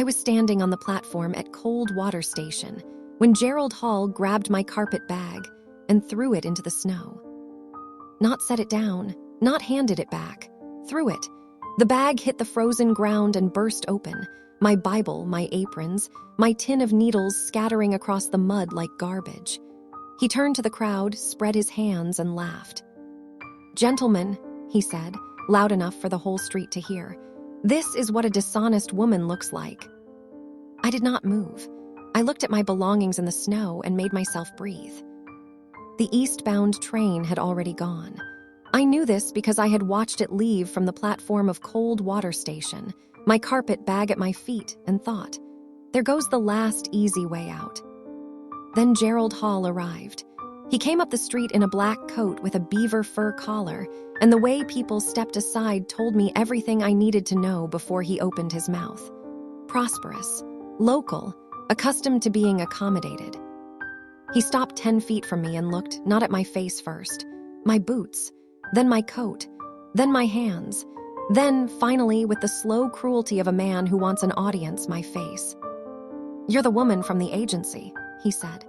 I was standing on the platform at Cold Water Station when Gerald Hall grabbed my carpet bag and threw it into the snow. Not set it down, not handed it back, threw it. The bag hit the frozen ground and burst open, my Bible, my aprons, my tin of needles scattering across the mud like garbage. He turned to the crowd, spread his hands, and laughed. "Gentlemen," he said, loud enough for the whole street to hear, "this is what a dishonest woman looks like." I did not move. I looked at my belongings in the snow and made myself breathe. The eastbound train had already gone. I knew this because I had watched it leave from the platform of Cold Water Station, my carpet bag at my feet, and thought, there goes the last easy way out. Then Gerald Hall arrived. He came up the street in a black coat with a beaver fur collar, and the way people stepped aside told me everything I needed to know before he opened his mouth. Prosperous, local, accustomed to being accommodated. He stopped 10 feet from me and looked not at my face first, my boots, then my coat, then my hands, then, finally, with the slow cruelty of a man who wants an audience, my face. "You're the woman from the agency," he said.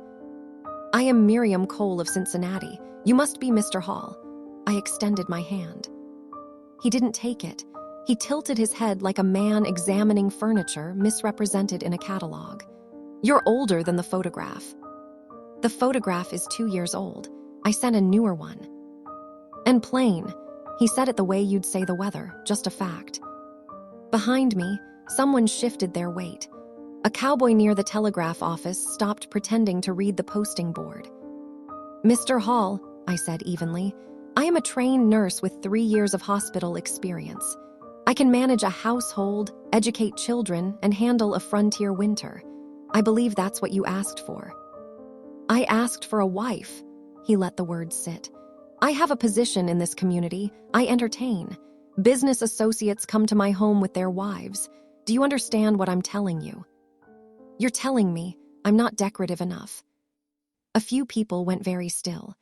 "I am Miriam Cole of Cincinnati. You must be Mr. Hall." I extended my hand. He didn't take it. He tilted his head like a man examining furniture misrepresented in a catalog. "You're older than the photograph." "The photograph is 2 years old. I sent a newer one." "And plain," he said it the way you'd say the weather, just a fact. Behind me, someone shifted their weight. A cowboy near the telegraph office stopped pretending to read the posting board. "Mr. Hall," I said evenly, "I am a trained nurse with 3 years of hospital experience. I can manage a household, educate children, and handle a frontier winter. I believe that's what you asked for." "I asked for a wife," he let the words sit. "I have a position in this community. I entertain. Business associates come to my home with their wives. Do you understand what I'm telling you?" "You're telling me I'm not decorative enough." A few people went very still.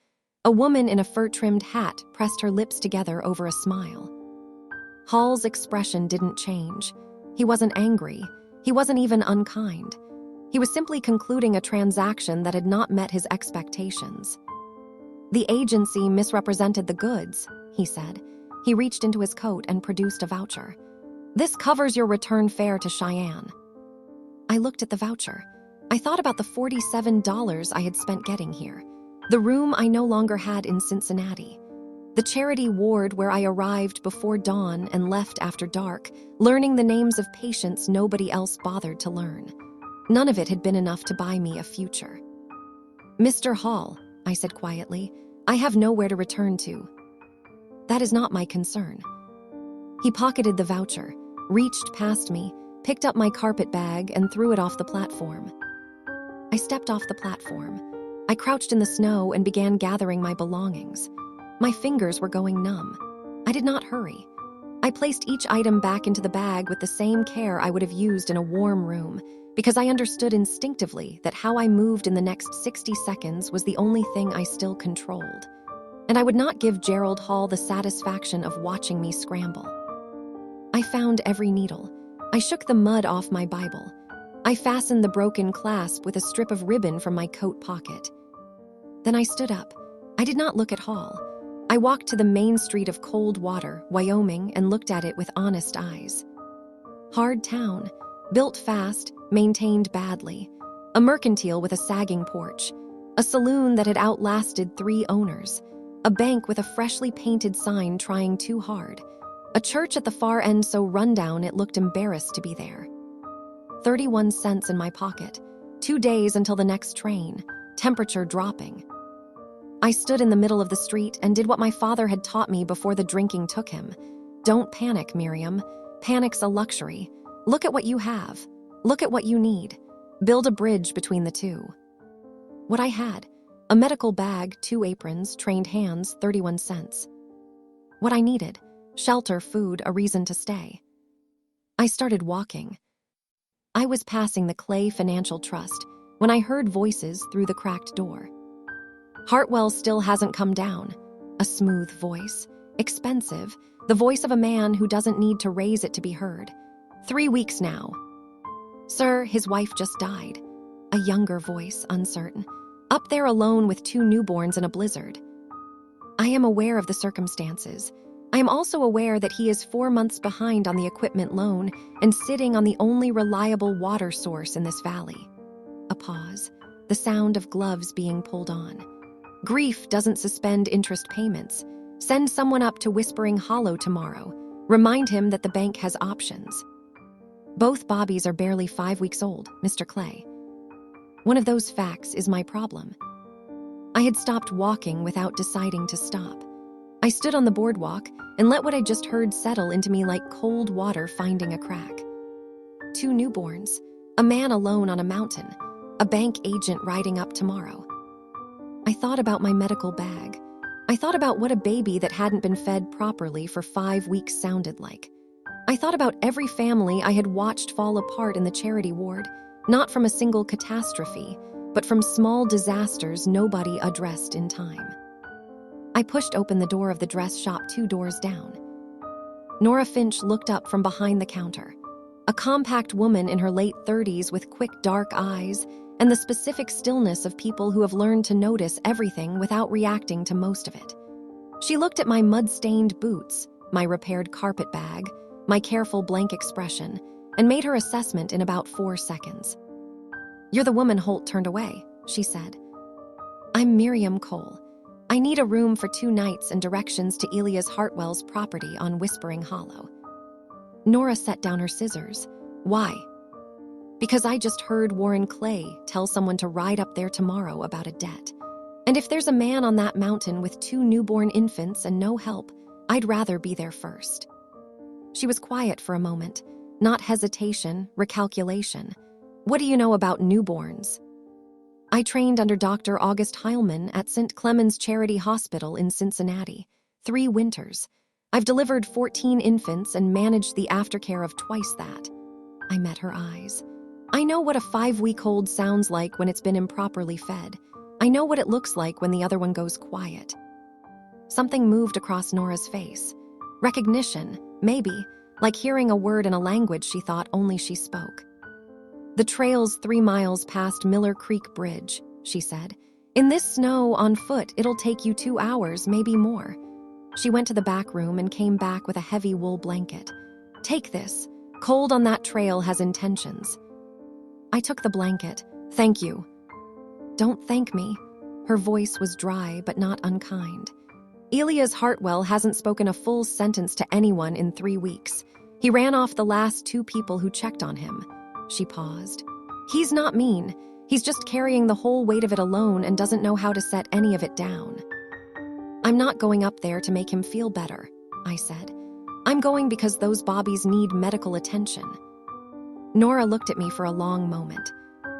A woman in a fur-trimmed hat pressed her lips together over a smile. Hall's expression didn't change. He wasn't angry. He wasn't even unkind. He was simply concluding a transaction that had not met his expectations. "The agency misrepresented the goods," he said. He reached into his coat and produced a voucher. "This covers your return fare to Cheyenne." I looked at the voucher. I thought about the $47 I had spent getting here, the room I no longer had in Cincinnati, the charity ward where I arrived before dawn and left after dark, learning the names of patients nobody else bothered to learn. None of it had been enough to buy me a future. "Mr. Hall," I said quietly, "I have nowhere to return to." "That is not my concern." He pocketed the voucher, reached past me, picked up my carpet bag, and threw it off the platform. I stepped off the platform. I crouched in the snow and began gathering my belongings. My fingers were going numb. I did not hurry. I placed each item back into the bag with the same care I would have used in a warm room, because I understood instinctively that how I moved in the next 60 seconds was the only thing I still controlled. And I would not give Gerald Hall the satisfaction of watching me scramble. I found every needle. I shook the mud off my Bible. I fastened the broken clasp with a strip of ribbon from my coat pocket. Then I stood up. I did not look at Hall. I walked to the main street of Cold Water, Wyoming, and looked at it with honest eyes. Hard town, built fast, maintained badly. A mercantile with a sagging porch. A saloon that had outlasted 3 owners. A bank with a freshly painted sign trying too hard. A church at the far end so rundown it looked embarrassed to be there. 31 cents in my pocket. 2 days until the next train. Temperature dropping. I stood in the middle of the street and did what my father had taught me before the drinking took him. Don't panic, Miriam. Panic's a luxury. Look at what you have. Look at what you need. Build a bridge between the two. What I had: a medical bag, 2 aprons, trained hands, 31 cents. What I needed: shelter, food, a reason to stay. I started walking. I was passing the Clay Financial Trust when I heard voices through the cracked door. "Hartwell still hasn't come down." A smooth voice. Expensive. The voice of a man who doesn't need to raise it to be heard. 3 weeks now. "Sir, his wife just died." A younger voice, uncertain. "Up there alone with 2 newborns in a blizzard." I am aware of the circumstances. I am also aware that he is 4 months behind on the equipment loan and sitting on the only reliable water source in this valley. A pause, the sound of gloves being pulled on. Grief doesn't suspend interest payments. Send someone up to Whispering Hollow tomorrow. Remind him that the bank has options. Both Bobbies are barely 5 weeks old, Mr. Clay. One of those facts is my problem. I had stopped walking without deciding to stop. I stood on the boardwalk and let what I just heard settle into me like cold water finding a crack. 2 newborns, a man alone on a mountain, a bank agent riding up tomorrow. I thought about my medical bag. I thought about what a baby that hadn't been fed properly for 5 weeks sounded like. I thought about every family I had watched fall apart in the charity ward, not from a single catastrophe, but from small disasters nobody addressed in time. I pushed open the door of the dress shop 2 doors down. Nora Finch looked up from behind the counter. A compact woman in her late 30s with quick dark eyes and the specific stillness of people who have learned to notice everything without reacting to most of it. She looked at my mud-stained boots, my repaired carpet bag, my careful blank expression, and made her assessment in about 4 seconds. "You're the woman Holt turned away," she said. "I'm Miriam Cole. I need a room for 2 nights and directions to Elias Hartwell's property on Whispering Hollow." Nora set down her scissors. "Why?" "Because I just heard Warren Clay tell someone to ride up there tomorrow about a debt. And if there's a man on that mountain with 2 newborn infants and no help, I'd rather be there first." She was quiet for a moment, not hesitation, recalculation. "What do you know about newborns?" "I trained under Dr. August Heilman at St. Clemens Charity Hospital in Cincinnati, 3 winters. I've delivered 14 infants and managed the aftercare of twice that." I met her eyes. "I know what a 5-week-old sounds like when it's been improperly fed. I know what it looks like when the other one goes quiet." Something moved across Nora's face. Recognition, maybe, like hearing a word in a language she thought only she spoke. "The trail's 3 miles past Miller Creek Bridge," she said. "In this snow, on foot, it'll take you 2 hours, maybe more." She went to the back room and came back with a heavy wool blanket. "Take this. Cold on that trail has intentions." I took the blanket. "Thank you." "Don't thank me." Her voice was dry but not unkind. "Elias Hartwell hasn't spoken a full sentence to anyone in 3 weeks. He ran off the last 2 people who checked on him." She paused. "He's not mean. He's just carrying the whole weight of it alone and doesn't know how to set any of it down." "I'm not going up there to make him feel better," I said. "I'm going because those Bobbies need medical attention." Nora looked at me for a long moment.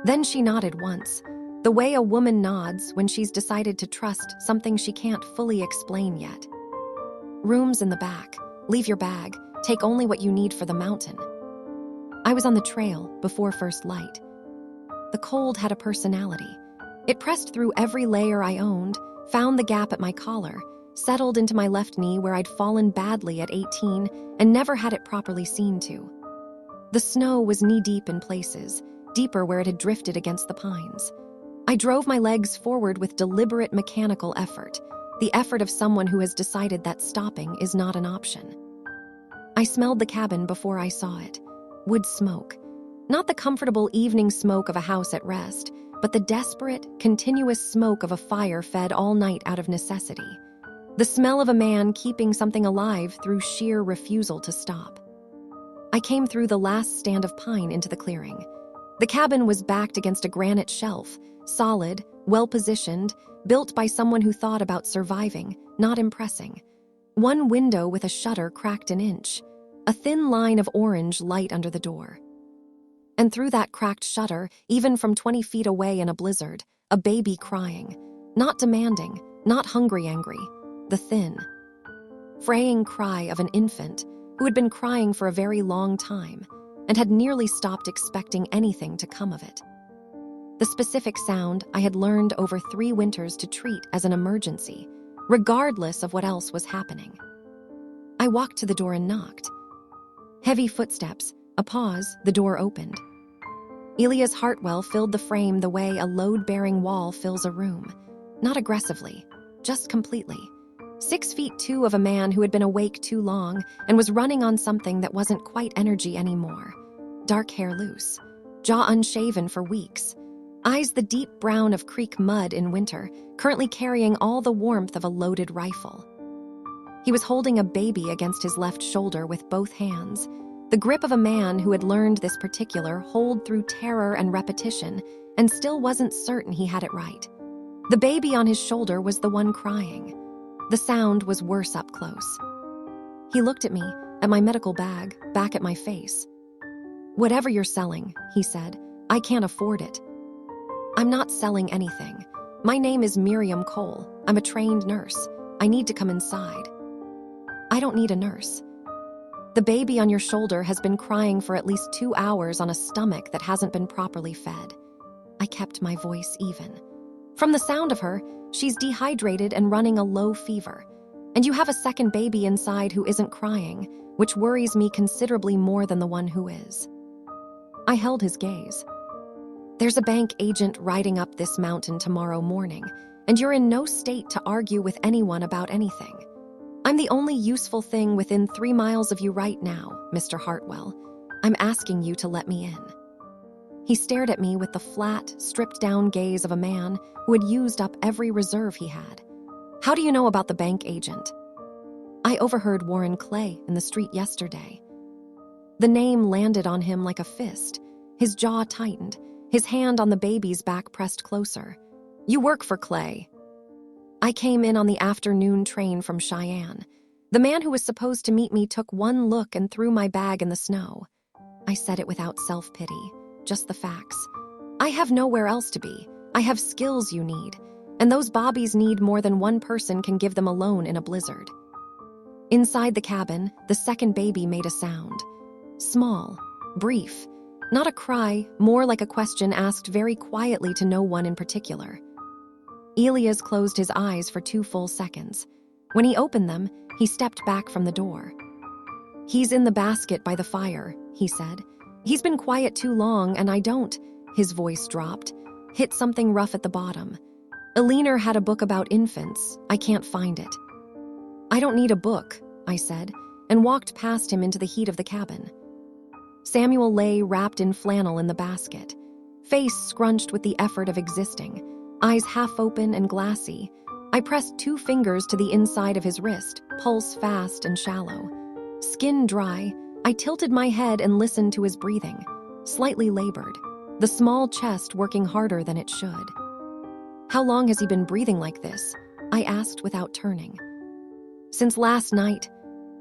Then she nodded once, the way a woman nods when she's decided to trust something she can't fully explain yet. "Room's in the back. Leave your bag. Take only what you need for the mountain." I was on the trail before first light. The cold had a personality. It pressed through every layer I owned, found the gap at my collar, settled into my left knee where I'd fallen badly at 18 and never had it properly seen to. The snow was knee-deep in places, deeper where it had drifted against the pines. I drove my legs forward with deliberate mechanical effort, the effort of someone who has decided that stopping is not an option. I smelled the cabin before I saw it. Wood smoke. Not the comfortable evening smoke of a house at rest, but the desperate, continuous smoke of a fire fed all night out of necessity. The smell of a man keeping something alive through sheer refusal to stop. I came through the last stand of pine into the clearing. The cabin was backed against a granite shelf, solid, well-positioned, built by someone who thought about surviving, not impressing. One window with a shutter cracked an inch, a thin line of orange light under the door. And through that cracked shutter, even from 20 feet away in a blizzard, a baby crying, not demanding, not hungry-angry, the thin, fraying cry of an infant who had been crying for a very long time and had nearly stopped expecting anything to come of it. The specific sound I had learned over 3 winters to treat as an emergency, regardless of what else was happening. I walked to the door and knocked. Heavy footsteps, a pause, the door opened. Elias Hartwell filled the frame the way a load-bearing wall fills a room. Not aggressively, just completely. 6'2" of a man who had been awake too long and was running on something that wasn't quite energy anymore. Dark hair loose, jaw unshaven for weeks, eyes the deep brown of creek mud in winter, currently carrying all the warmth of a loaded rifle. He was holding a baby against his left shoulder with both hands, the grip of a man who had learned this particular hold through terror and repetition and still wasn't certain he had it right. The baby on his shoulder was the one crying. The sound was worse up close. He looked at me, at my medical bag, back at my face. "Whatever you're selling," he said, "I can't afford it." "I'm not selling anything. My name is Miriam Cole. I'm a trained nurse. I need to come inside." "I don't need a nurse. The baby on your shoulder has been crying for at least 2 hours on a stomach that hasn't been properly fed." I kept my voice even. "From the sound of her, she's dehydrated and running a low fever. And you have a second baby inside who isn't crying, which worries me considerably more than the one who is." I held his gaze. "There's a bank agent riding up this mountain tomorrow morning, and you're in no state to argue with anyone about anything. I'm the only useful thing within 3 miles of you right now, Mr. Hartwell. I'm asking you to let me in." He stared at me with the flat, stripped-down gaze of a man who had used up every reserve he had. "How do you know about the bank agent?" "I overheard Warren Clay in the street yesterday." The name landed on him like a fist. His jaw tightened, his hand on the baby's back pressed closer. "You work for Clay." "I came in on the afternoon train from Cheyenne. The man who was supposed to meet me took one look and threw my bag in the snow." I said it without self-pity, just the facts. "I have nowhere else to be. I have skills you need, and those bobbies need more than one person can give them alone in a blizzard." Inside the cabin, the second baby made a sound. Small, brief, not a cry, more like a question asked very quietly to no one in particular. Elias closed his eyes for 2 full seconds. When he opened them, he stepped back from the door. "He's in the basket by the fire," he said. "He's been quiet too long, and I don't—" His voice dropped, hit something rough at the bottom. "Eleanor had a book about infants. I can't find it." "I don't need a book," I said, and walked past him into the heat of the cabin. Samuel lay wrapped in flannel in the basket, face scrunched with the effort of existing, eyes half open and glassy. I pressed 2 fingers to the inside of his wrist, pulse fast and shallow. Skin dry, I tilted my head and listened to his breathing, slightly labored, the small chest working harder than it should. "How long has he been breathing like this?" I asked without turning. "Since last night."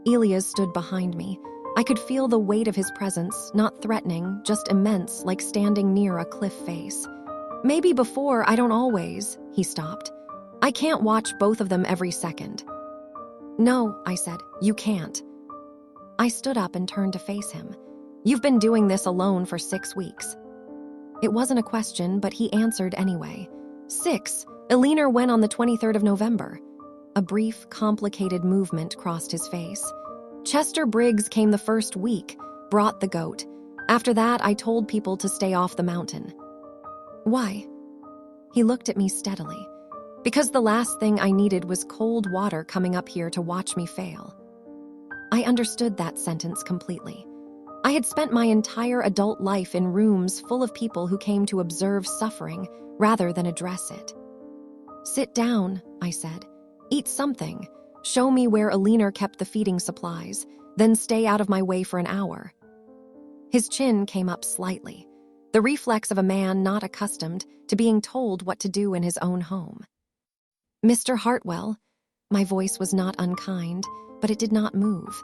Elias stood behind me. I could feel the weight of his presence, not threatening, just immense, like standing near a cliff face. "Maybe before, I don't always." He stopped. "I can't watch both of them every second." "No," I said, "you can't." I stood up and turned to face him. "You've been doing this alone for 6 weeks." It wasn't a question, but he answered anyway. 6. Eleanor went on the 23rd of November. A brief, complicated movement crossed his face. "Chester Briggs came the first week, brought the goat. After that, I told people to stay off the mountain." "Why?" He looked at me steadily. "Because the last thing I needed was cold water coming up here to watch me fail." I understood that sentence completely. I had spent my entire adult life in rooms full of people who came to observe suffering rather than address it. "Sit down," I said. "Eat something. Show me where Eleanor kept the feeding supplies, then stay out of my way for an hour." His chin came up slightly, the reflex of a man not accustomed to being told what to do in his own home. "Mr. Hartwell," my voice was not unkind, but it did not move.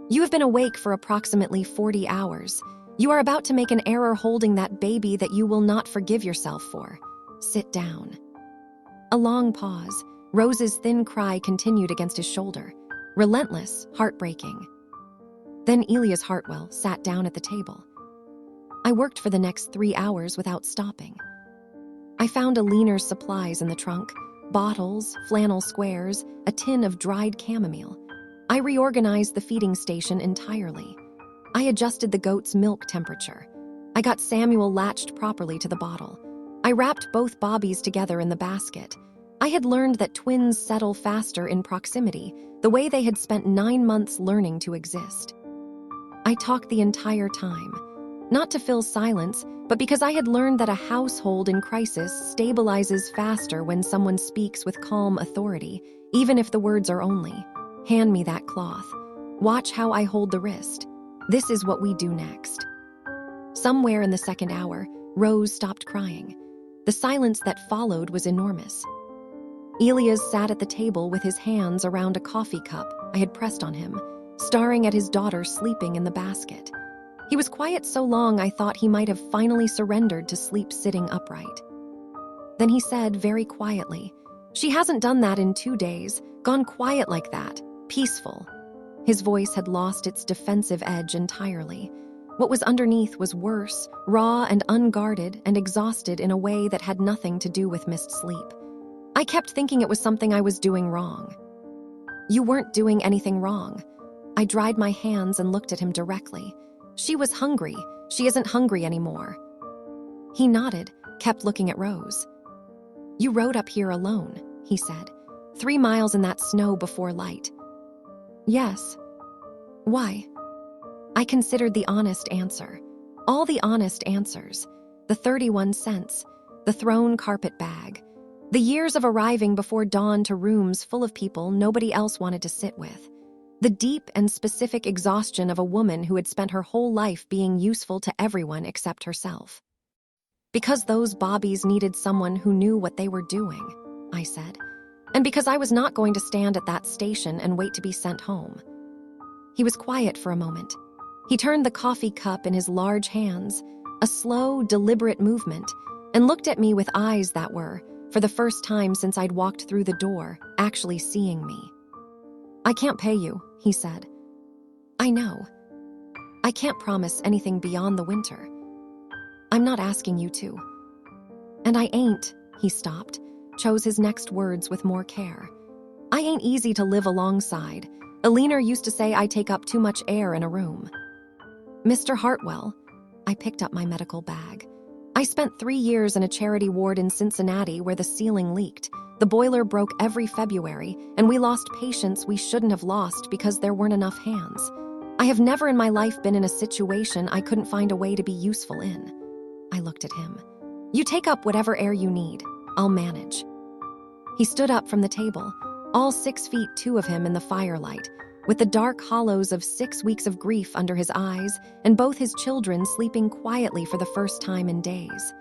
"You have been awake for approximately 40 hours. You are about to make an error holding that baby that you will not forgive yourself for. Sit down." A long pause. Rose's thin cry continued against his shoulder, relentless, heartbreaking. Then Elias Hartwell sat down at the table. I worked for the next 3 hours without stopping. I found Eleanor's supplies in the trunk, bottles, flannel squares, a tin of dried chamomile. I reorganized the feeding station entirely. I adjusted the goat's milk temperature. I I got Samuel latched properly to the bottle. I wrapped both bobbies together in the basket. I had learned that twins settle faster in proximity, the way they had spent 9 months learning to exist. I talked the entire time, not to fill silence, but because I had learned that a household in crisis stabilizes faster when someone speaks with calm authority, even if the words are only, "Hand me that cloth. Watch how I hold the wrist. This is what we do next." Somewhere in the second hour, Rose stopped crying. The silence that followed was enormous. Elias sat at the table with his hands around a coffee cup I had pressed on him, staring at his daughter sleeping in the basket. He was quiet so long I thought he might have finally surrendered to sleep sitting upright. Then he said very quietly, "She hasn't done that in 2 days, gone quiet like that, peaceful." His voice had lost its defensive edge entirely. What was underneath was worse, raw and unguarded and exhausted in a way that had nothing to do with missed sleep. I kept thinking it was something I was doing wrong. "You weren't doing anything wrong." I dried my hands and looked at him directly. "She was hungry. She isn't hungry anymore." He nodded, kept looking at Rose. "You rode up here alone," he said. 3 miles in that snow before light." "Yes." "Why?" I considered the honest answer. All the honest answers. The 31 cents. The thrown carpet bag. The years of arriving before dawn to rooms full of people nobody else wanted to sit with. The deep and specific exhaustion of a woman who had spent her whole life being useful to everyone except herself. "Because those bobbies needed someone who knew what they were doing," I said. "And because I was not going to stand at that station and wait to be sent home." He was quiet for a moment. He turned the coffee cup in his large hands, a slow, deliberate movement, and looked at me with eyes that were, for the first time since I'd walked through the door, actually seeing me. "I can't pay you," he said. "I know. I can't promise anything beyond the winter. I'm not asking you to." "And I ain't," he stopped, chose his next words with more care. "I ain't easy to live alongside. Alina used to say I take up too much air in a room." "Mr. Hartwell," I picked up my medical bag. "I spent 3 years in a charity ward in Cincinnati where the ceiling leaked. The boiler broke every February, and we lost patients we shouldn't have lost because there weren't enough hands. I have never in my life been in a situation I couldn't find a way to be useful in." I looked at him. "You take up whatever air you need. I'll manage." He stood up from the table, all 6'2" of him in the firelight, with the dark hollows of 6 weeks of grief under his eyes and both his children sleeping quietly for the first time in days.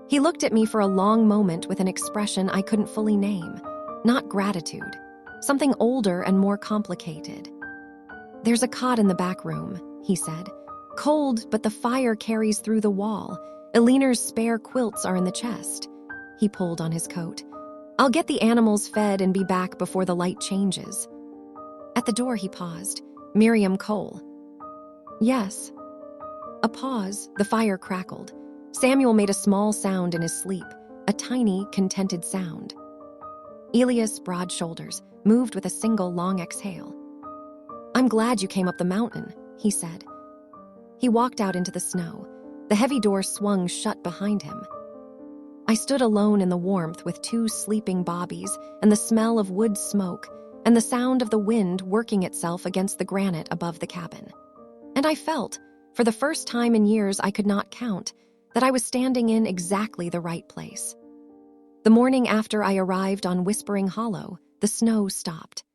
He looked at me for a long moment with an expression I couldn't fully name. Not gratitude. Something older and more complicated. "There's a cot in the back room," he said. "Cold, but the fire carries through the wall. Alina's spare quilts are in the chest." He pulled on his coat. "I'll get the animals fed and be back before the light changes." At the door he paused. "Miriam Cole." "Yes." A pause, the fire crackled. Samuel made a small sound in his sleep, a tiny, contented sound. Elias' broad shoulders moved with a single long exhale. "I'm glad you came up the mountain," he said. He walked out into the snow. The heavy door swung shut behind him. I stood alone in the warmth with 2 sleeping bobbies and the smell of wood smoke and the sound of the wind working itself against the granite above the cabin. And I felt, for the first time in years I could not count, that I was standing in exactly the right place. The morning after I arrived on Whispering Hollow, the snow stopped.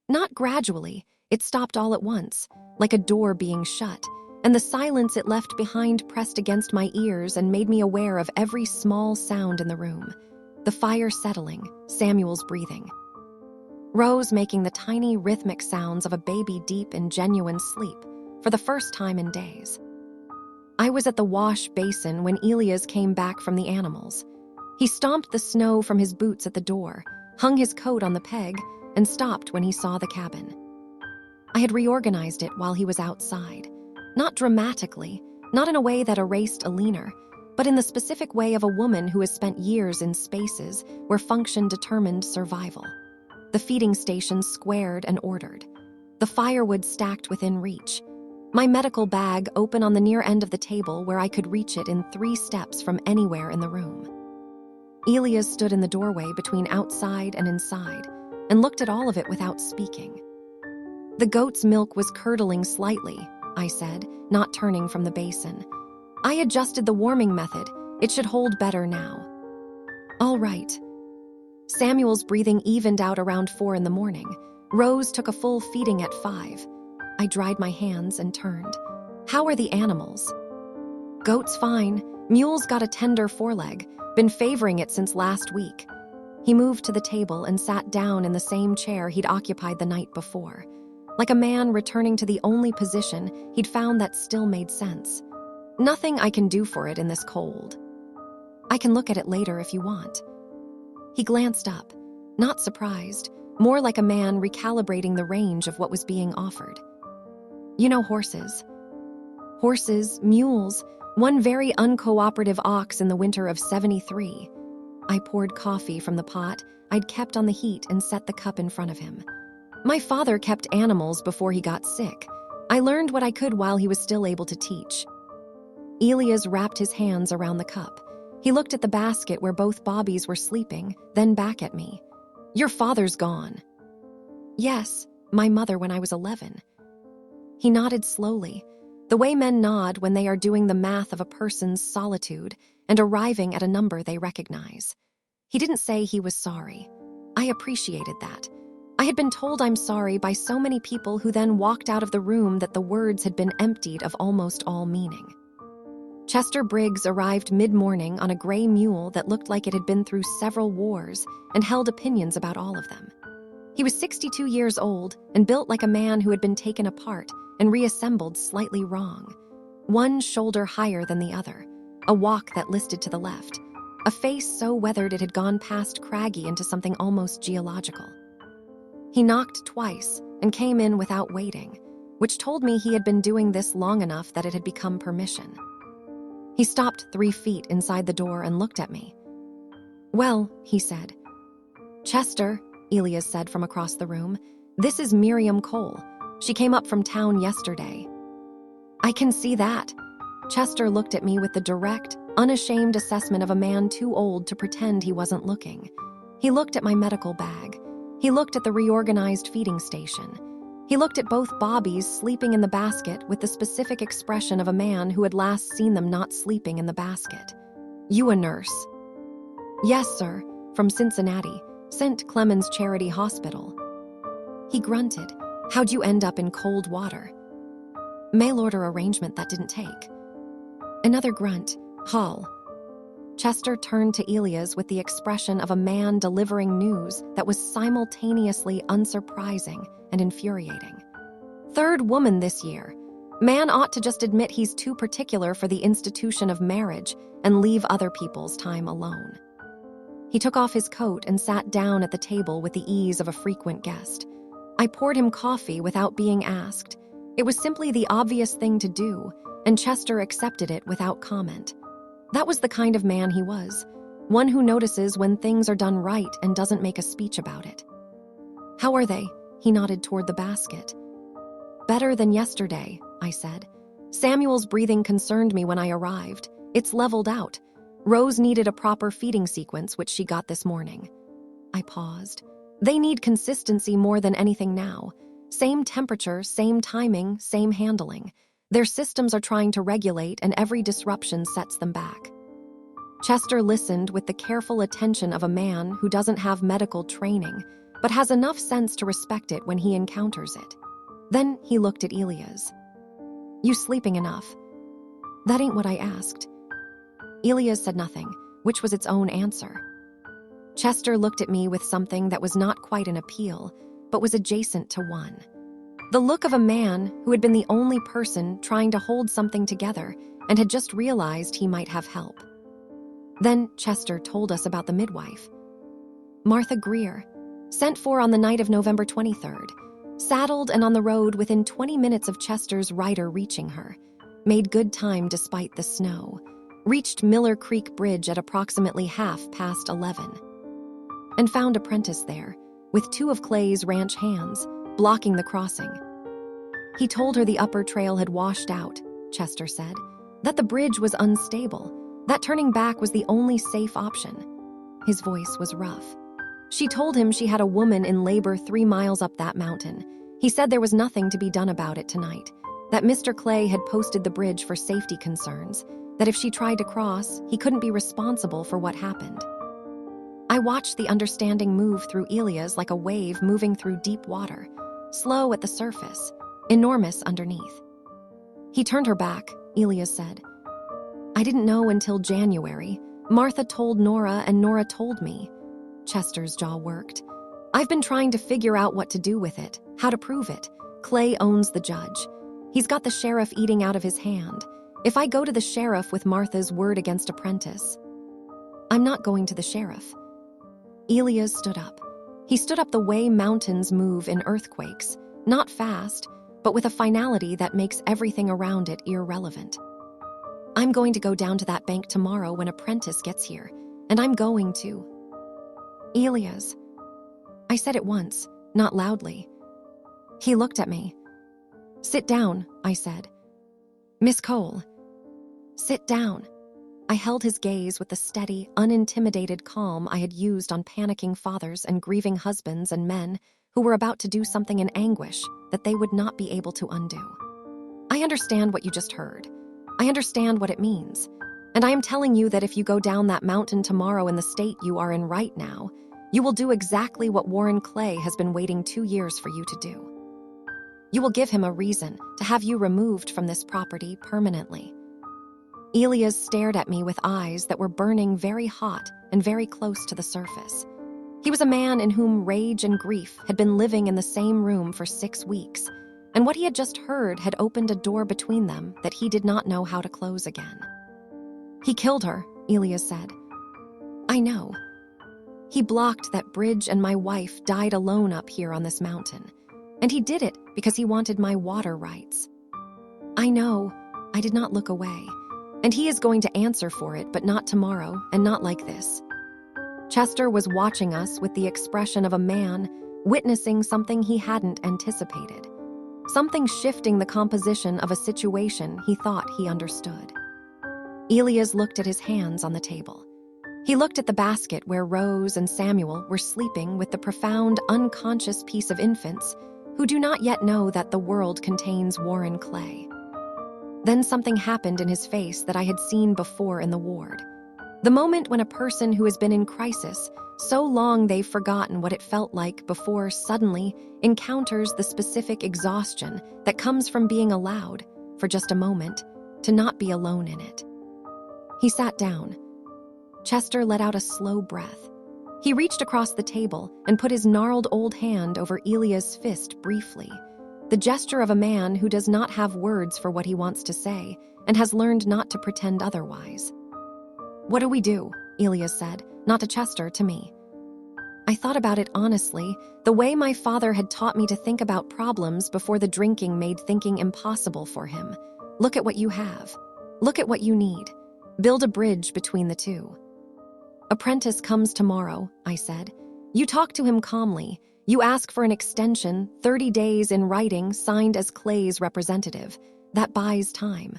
Not gradually, it stopped all at once, like a door being shut, and the silence it left behind pressed against my ears and made me aware of every small sound in the room. The fire settling, Samuel's breathing. Rose making the tiny rhythmic sounds of a baby deep in genuine sleep, for the first time in days. I was at the wash basin when Elias came back from the animals. He stomped the snow from his boots at the door, hung his coat on the peg, and stopped when he saw the cabin. I had reorganized it while he was outside. Not dramatically, not in a way that erased Alina, but in the specific way of a woman who has spent years in spaces where function determined survival. The feeding station squared and ordered. The firewood stacked within reach. My medical bag open on the near end of the table where I could reach it in 3 steps from anywhere in the room. Elias stood in the doorway between outside and inside and looked at all of it without speaking. The goat's milk was curdling slightly, I said, not turning from the basin. I adjusted the warming method. It should hold better now. All right. Samuel's breathing evened out around 4 in the morning. Rose took a full feeding at 5. I dried my hands and turned. How are the animals? Goat's fine. Mule's got a tender foreleg. Been favoring it since last week. He moved to the table and sat down in the same chair he'd occupied the night before. Like a man returning to the only position he'd found that still made sense. Nothing I can do for it in this cold. I can look at it later if you want. He glanced up, not surprised, more like a man recalibrating the range of what was being offered. You know horses. Horses, mules, one very uncooperative ox in the winter of 73. I poured coffee from the pot I'd kept on the heat and set the cup in front of him. My father kept animals before he got sick. I learned what I could while he was still able to teach. Elias wrapped his hands around the cup. He looked at the basket where both Bobbies were sleeping, then back at me. Your father's gone. Yes, my mother when I was 11. He nodded slowly, the way men nod when they are doing the math of a person's solitude and arriving at a number they recognize. He didn't say he was sorry. I appreciated that. I had been told I'm sorry by so many people who then walked out of the room that the words had been emptied of almost all meaning. Chester Briggs arrived mid-morning on a gray mule that looked like it had been through several wars and held opinions about all of them. He was 62 years old and built like a man who had been taken apart and reassembled slightly wrong. One shoulder higher than the other, a walk that listed to the left, a face so weathered it had gone past craggy into something almost geological. He knocked twice and came in without waiting, which told me he had been doing this long enough that it had become permission. He stopped 3 feet inside the door and looked at me. Well, he said. Chester, Elias said from across the room, this is Miriam Cole. She came up from town yesterday. I can see that. Chester looked at me with the direct, unashamed assessment of a man too old to pretend he wasn't looking. He looked at my medical bag. He looked at the reorganized feeding station. He looked at both Bobbies sleeping in the basket with the specific expression of a man who had last seen them not sleeping in the basket. You a nurse? Yes, sir, from Cincinnati, St. Clemens Charity Hospital. He grunted. How'd you end up in cold water? Mail-order arrangement that didn't take. Another grunt. Hall. Chester turned to Elias with the expression of a man delivering news that was simultaneously unsurprising and infuriating. 3rd woman this year. Man ought to just admit he's too particular for the institution of marriage and leave other people's time alone. He took off his coat and sat down at the table with the ease of a frequent guest. I poured him coffee without being asked. It was simply the obvious thing to do, and Chester accepted it without comment. That was the kind of man he was, one who notices when things are done right and doesn't make a speech about it. How are they? He nodded toward the basket. Better than yesterday, I said. Samuel's breathing concerned me when I arrived. It's leveled out. Rose needed a proper feeding sequence, which she got this morning. I paused. They need consistency more than anything now. Same temperature, same timing, same handling. Their systems are trying to regulate, and every disruption sets them back. Chester listened with the careful attention of a man who doesn't have medical training, but has enough sense to respect it when he encounters it. Then he looked at Elias. You sleeping enough? That ain't what I asked. Elias said nothing, which was its own answer. Chester looked at me with something that was not quite an appeal, but was adjacent to one. The look of a man who had been the only person trying to hold something together and had just realized he might have help. Then Chester told us about the midwife. Martha Greer, sent for on the night of November 23rd, saddled and on the road within 20 minutes of Chester's rider reaching her, made good time despite the snow, reached Miller Creek Bridge at approximately 11:30, and found Apprentice there, with 2 of Clay's ranch hands, blocking the crossing. He told her the upper trail had washed out, Chester said, that the bridge was unstable, that turning back was the only safe option. His voice was rough. She told him she had a woman in labor 3 miles up that mountain. He said there was nothing to be done about it tonight, that Mr. Clay had posted the bridge for safety concerns, that if she tried to cross, he couldn't be responsible for what happened. I watched the understanding move through Elia's like a wave moving through deep water, slow at the surface, enormous underneath. He turned her back, Elia said. I didn't know until January. Martha told Nora and Nora told me. Chester's jaw worked. I've been trying to figure out what to do with it, how to prove it. Clay owns the judge. He's got the sheriff eating out of his hand. If I go to the sheriff with Martha's word against Apprentice, I'm not going to the sheriff. Elias stood up. He stood up the way mountains move in earthquakes, not fast, but with a finality that makes everything around it irrelevant. I'm going to go down to that bank tomorrow when Apprentice gets here, and I'm going to. Elias. I said it once, not loudly. He looked at me. Sit down, I said. Miss Cole. Sit down. I held his gaze with the steady, unintimidated calm I had used on panicking fathers and grieving husbands and men who were about to do something in anguish that they would not be able to undo. I understand what you just heard. I understand what it means. And I am telling you that if you go down that mountain tomorrow in the state you are in right now, you will do exactly what Warren Clay has been waiting 2 years for you to do. You will give him a reason to have you removed from this property permanently. Elias stared at me with eyes that were burning very hot and very close to the surface. He was a man in whom rage and grief had been living in the same room for 6 weeks, and what he had just heard had opened a door between them that he did not know how to close again. He killed her, Elias said. I know. He blocked that bridge and my wife died alone up here on this mountain. And he did it because he wanted my water rights. I know. I did not look away. And he is going to answer for it, but not tomorrow, and not like this. Chester was watching us with the expression of a man witnessing something he hadn't anticipated. Something shifting the composition of a situation he thought he understood. Elias looked at his hands on the table. He looked at the basket where Rose and Samuel were sleeping with the profound, unconscious peace of infants who do not yet know that the world contains Warren Clay. Then something happened in his face that I had seen before in the ward. The moment when a person who has been in crisis so long they've forgotten what it felt like before suddenly encounters the specific exhaustion that comes from being allowed, for just a moment, to not be alone in it. He sat down. Chester let out a slow breath. He reached across the table and put his gnarled old hand over Elia's fist briefly, the gesture of a man who does not have words for what he wants to say and has learned not to pretend otherwise. What do we do? Elias said, not to Chester, to me. I thought about it honestly, the way my father had taught me to think about problems before the drinking made thinking impossible for him. Look at what you have. Look at what you need. Build a bridge between the two. Apprentice comes tomorrow, I said. You talk to him calmly. You ask for an extension, 30 days in writing, signed as Clay's representative. That buys time.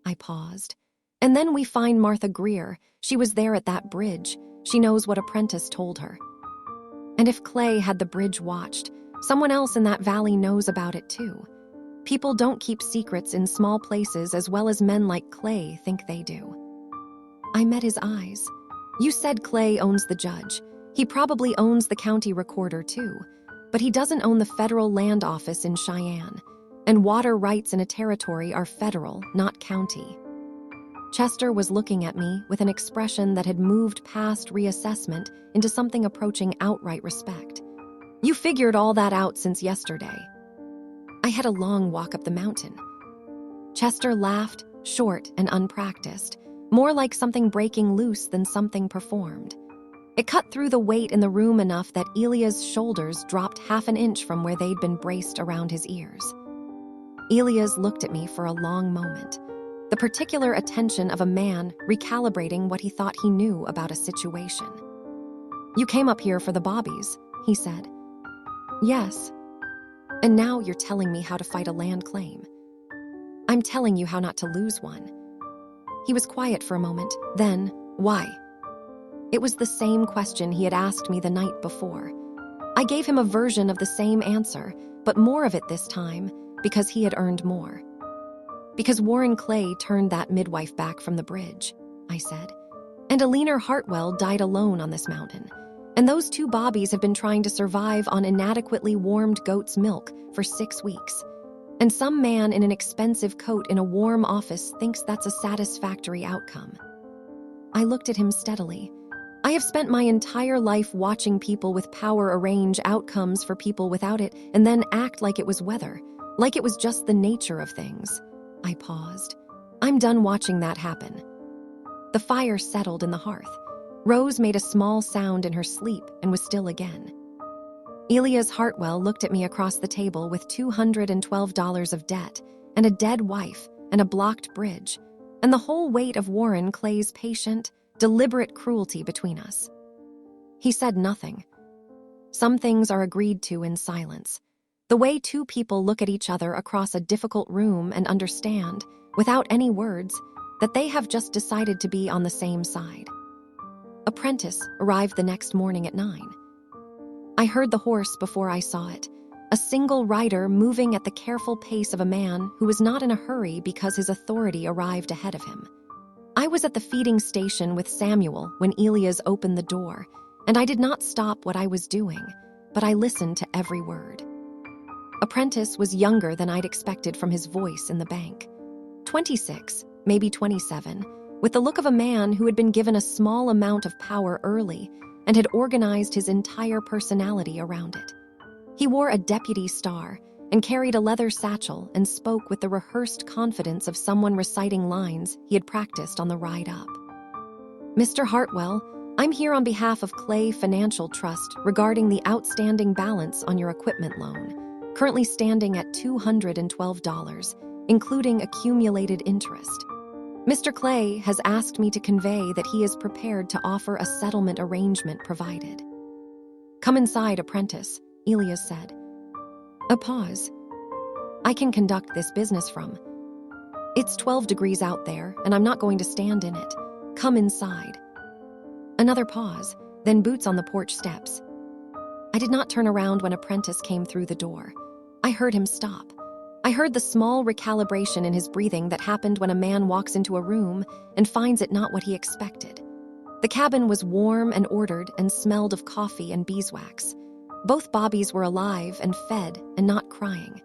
I paused. And then we find Martha Greer. She was there at that bridge. She knows what Apprentice told her. And if Clay had the bridge watched, someone else in that valley knows about it too. People don't keep secrets in small places as well as men like Clay think they do. I met his eyes. You said Clay owns the judge. He probably owns the county recorder too, but he doesn't own the federal land office in Cheyenne, and water rights in a territory are federal, not county. Chester was looking at me with an expression that had moved past reassessment into something approaching outright respect. You figured all that out since yesterday. I had a long walk up the mountain. Chester laughed, short and unpracticed, more like something breaking loose than something performed. It cut through the weight in the room enough that Elia's shoulders dropped half an inch from where they'd been braced around his ears. Elias looked at me for a long moment, the particular attention of a man recalibrating what he thought he knew about a situation. You came up here for the bobbies, he said. Yes. And now you're telling me how to fight a land claim. I'm telling you how not to lose one. He was quiet for a moment. Then, why? It was the same question he had asked me the night before. I gave him a version of the same answer, but more of it this time, because he had earned more. Because Warren Clay turned that midwife back from the bridge, I said. And Alina Hartwell died alone on this mountain. And those two Bobbies have been trying to survive on inadequately warmed goat's milk for 6 weeks. And some man in an expensive coat in a warm office thinks that's a satisfactory outcome. I looked at him steadily. I have spent my entire life watching people with power arrange outcomes for people without it and then act like it was weather, like it was just the nature of things. I paused. I'm done watching that happen. The fire settled in the hearth. Rose made a small sound in her sleep and was still again. Elias Hartwell looked at me across the table with $212 of debt and a dead wife and a blocked bridge and the whole weight of Warren Clay's patient, deliberate cruelty between us. He said nothing. Some things are agreed to in silence. The way two people look at each other across a difficult room and understand, without any words, that they have just decided to be on the same side. Apprentice arrived the next morning at 9. I heard the horse before I saw it, a single rider moving at the careful pace of a man who was not in a hurry because his authority arrived ahead of him. I was at the feeding station with Samuel when Elias opened the door, and I did not stop what I was doing, but I listened to every word. Apprentice was younger than I'd expected from his voice in the bank. 26, maybe 27, with the look of a man who had been given a small amount of power early and had organized his entire personality around it. He wore a deputy star and carried a leather satchel and spoke with the rehearsed confidence of someone reciting lines he had practiced on the ride up. Mr. Hartwell, I'm here on behalf of Clay Financial Trust regarding the outstanding balance on your equipment loan, currently standing at $212, including accumulated interest. Mr. Clay has asked me to convey that he is prepared to offer a settlement arrangement provided. Come inside, Apprentice, Elias said. A pause. I can conduct this business from. It's 12 degrees out there, and I'm not going to stand in it. Come inside. Another pause, then boots on the porch steps. I did not turn around when Apprentice came through the door. I heard him stop. I heard the small recalibration in his breathing that happened when a man walks into a room and finds it not what he expected. The cabin was warm and ordered and smelled of coffee and beeswax. Both Bobbies were alive and fed and not crying.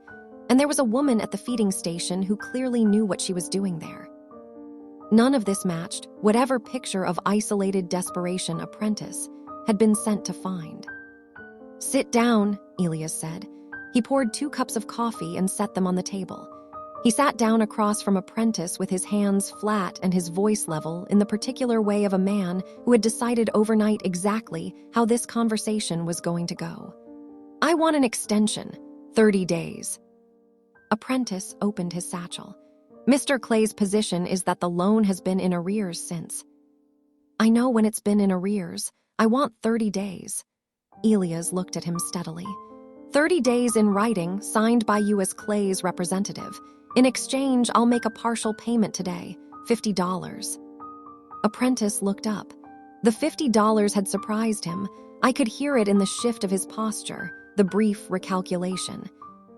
And there was a woman at the feeding station who clearly knew what she was doing there. None of this matched whatever picture of isolated desperation Apprentice had been sent to find. Sit down, Elias said. He poured 2 cups of coffee and set them on the table. He sat down across from Apprentice with his hands flat and his voice level in the particular way of a man who had decided overnight exactly how this conversation was going to go. I want an extension, 30 days. Apprentice opened his satchel. Mr. Clay's position is that the loan has been in arrears since. I know when it's been in arrears. I want 30 days. Elias looked at him steadily. 30 days in writing, signed by you as Clay's representative. In exchange, I'll make a partial payment today, $50. Apprentice looked up. The $50 had surprised him. I could hear it in the shift of his posture, the brief recalculation.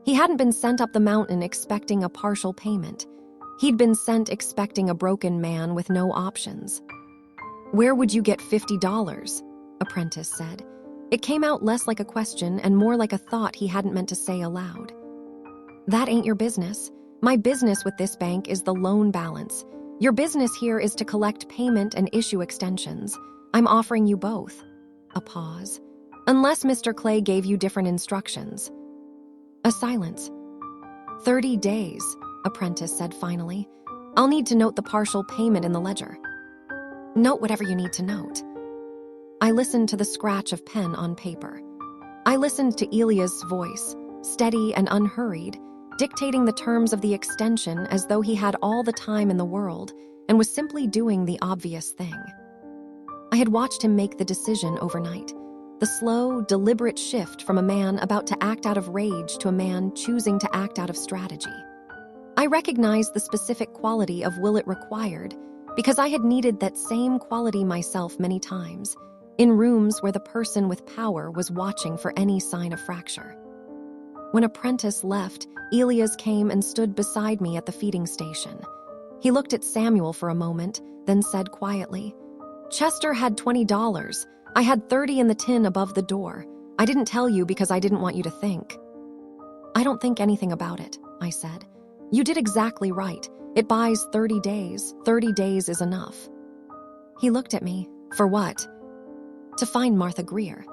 He hadn't been sent up the mountain expecting a partial payment. He'd been sent expecting a broken man with no options. Where would you get $50? Apprentice said. It came out less like a question and more like a thought he hadn't meant to say aloud. That ain't your business. My business with this bank is the loan balance. Your business here is to collect payment and issue extensions. I'm offering you both. A pause. Unless Mr. Clay gave you different instructions. A silence. 30 days, Apprentice said finally. I'll need to note the partial payment in the ledger. Note whatever you need to note. I listened to the scratch of pen on paper. I listened to Elias' voice, steady and unhurried, dictating the terms of the extension as though he had all the time in the world and was simply doing the obvious thing. I had watched him make the decision overnight. The slow, deliberate shift from a man about to act out of rage to a man choosing to act out of strategy. I recognized the specific quality of will it required because I had needed that same quality myself many times, in rooms where the person with power was watching for any sign of fracture. When Apprentice left, Elias came and stood beside me at the feeding station. He looked at Samuel for a moment, then said quietly, "Chester had $20. I had 30 in the tin above the door. I didn't tell you because I didn't want you to think." "I don't think anything about it," I said. "You did exactly right. It buys 30 days. 30 days is enough." He looked at me. "For what?" "To find Martha Greer."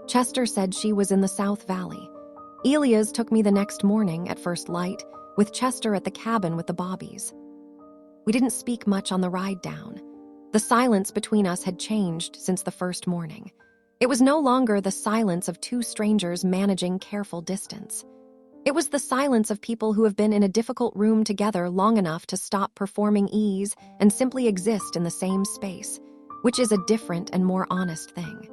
Chester said she was in the South Valley. Elias took me the next morning at first light, with Chester at the cabin with the Bobbies. We didn't speak much on the ride down. The silence between us had changed since the first morning. It was no longer the silence of two strangers managing careful distance. It was the silence of people who have been in a difficult room together long enough to stop performing ease and simply exist in the same space, which is a different and more honest thing.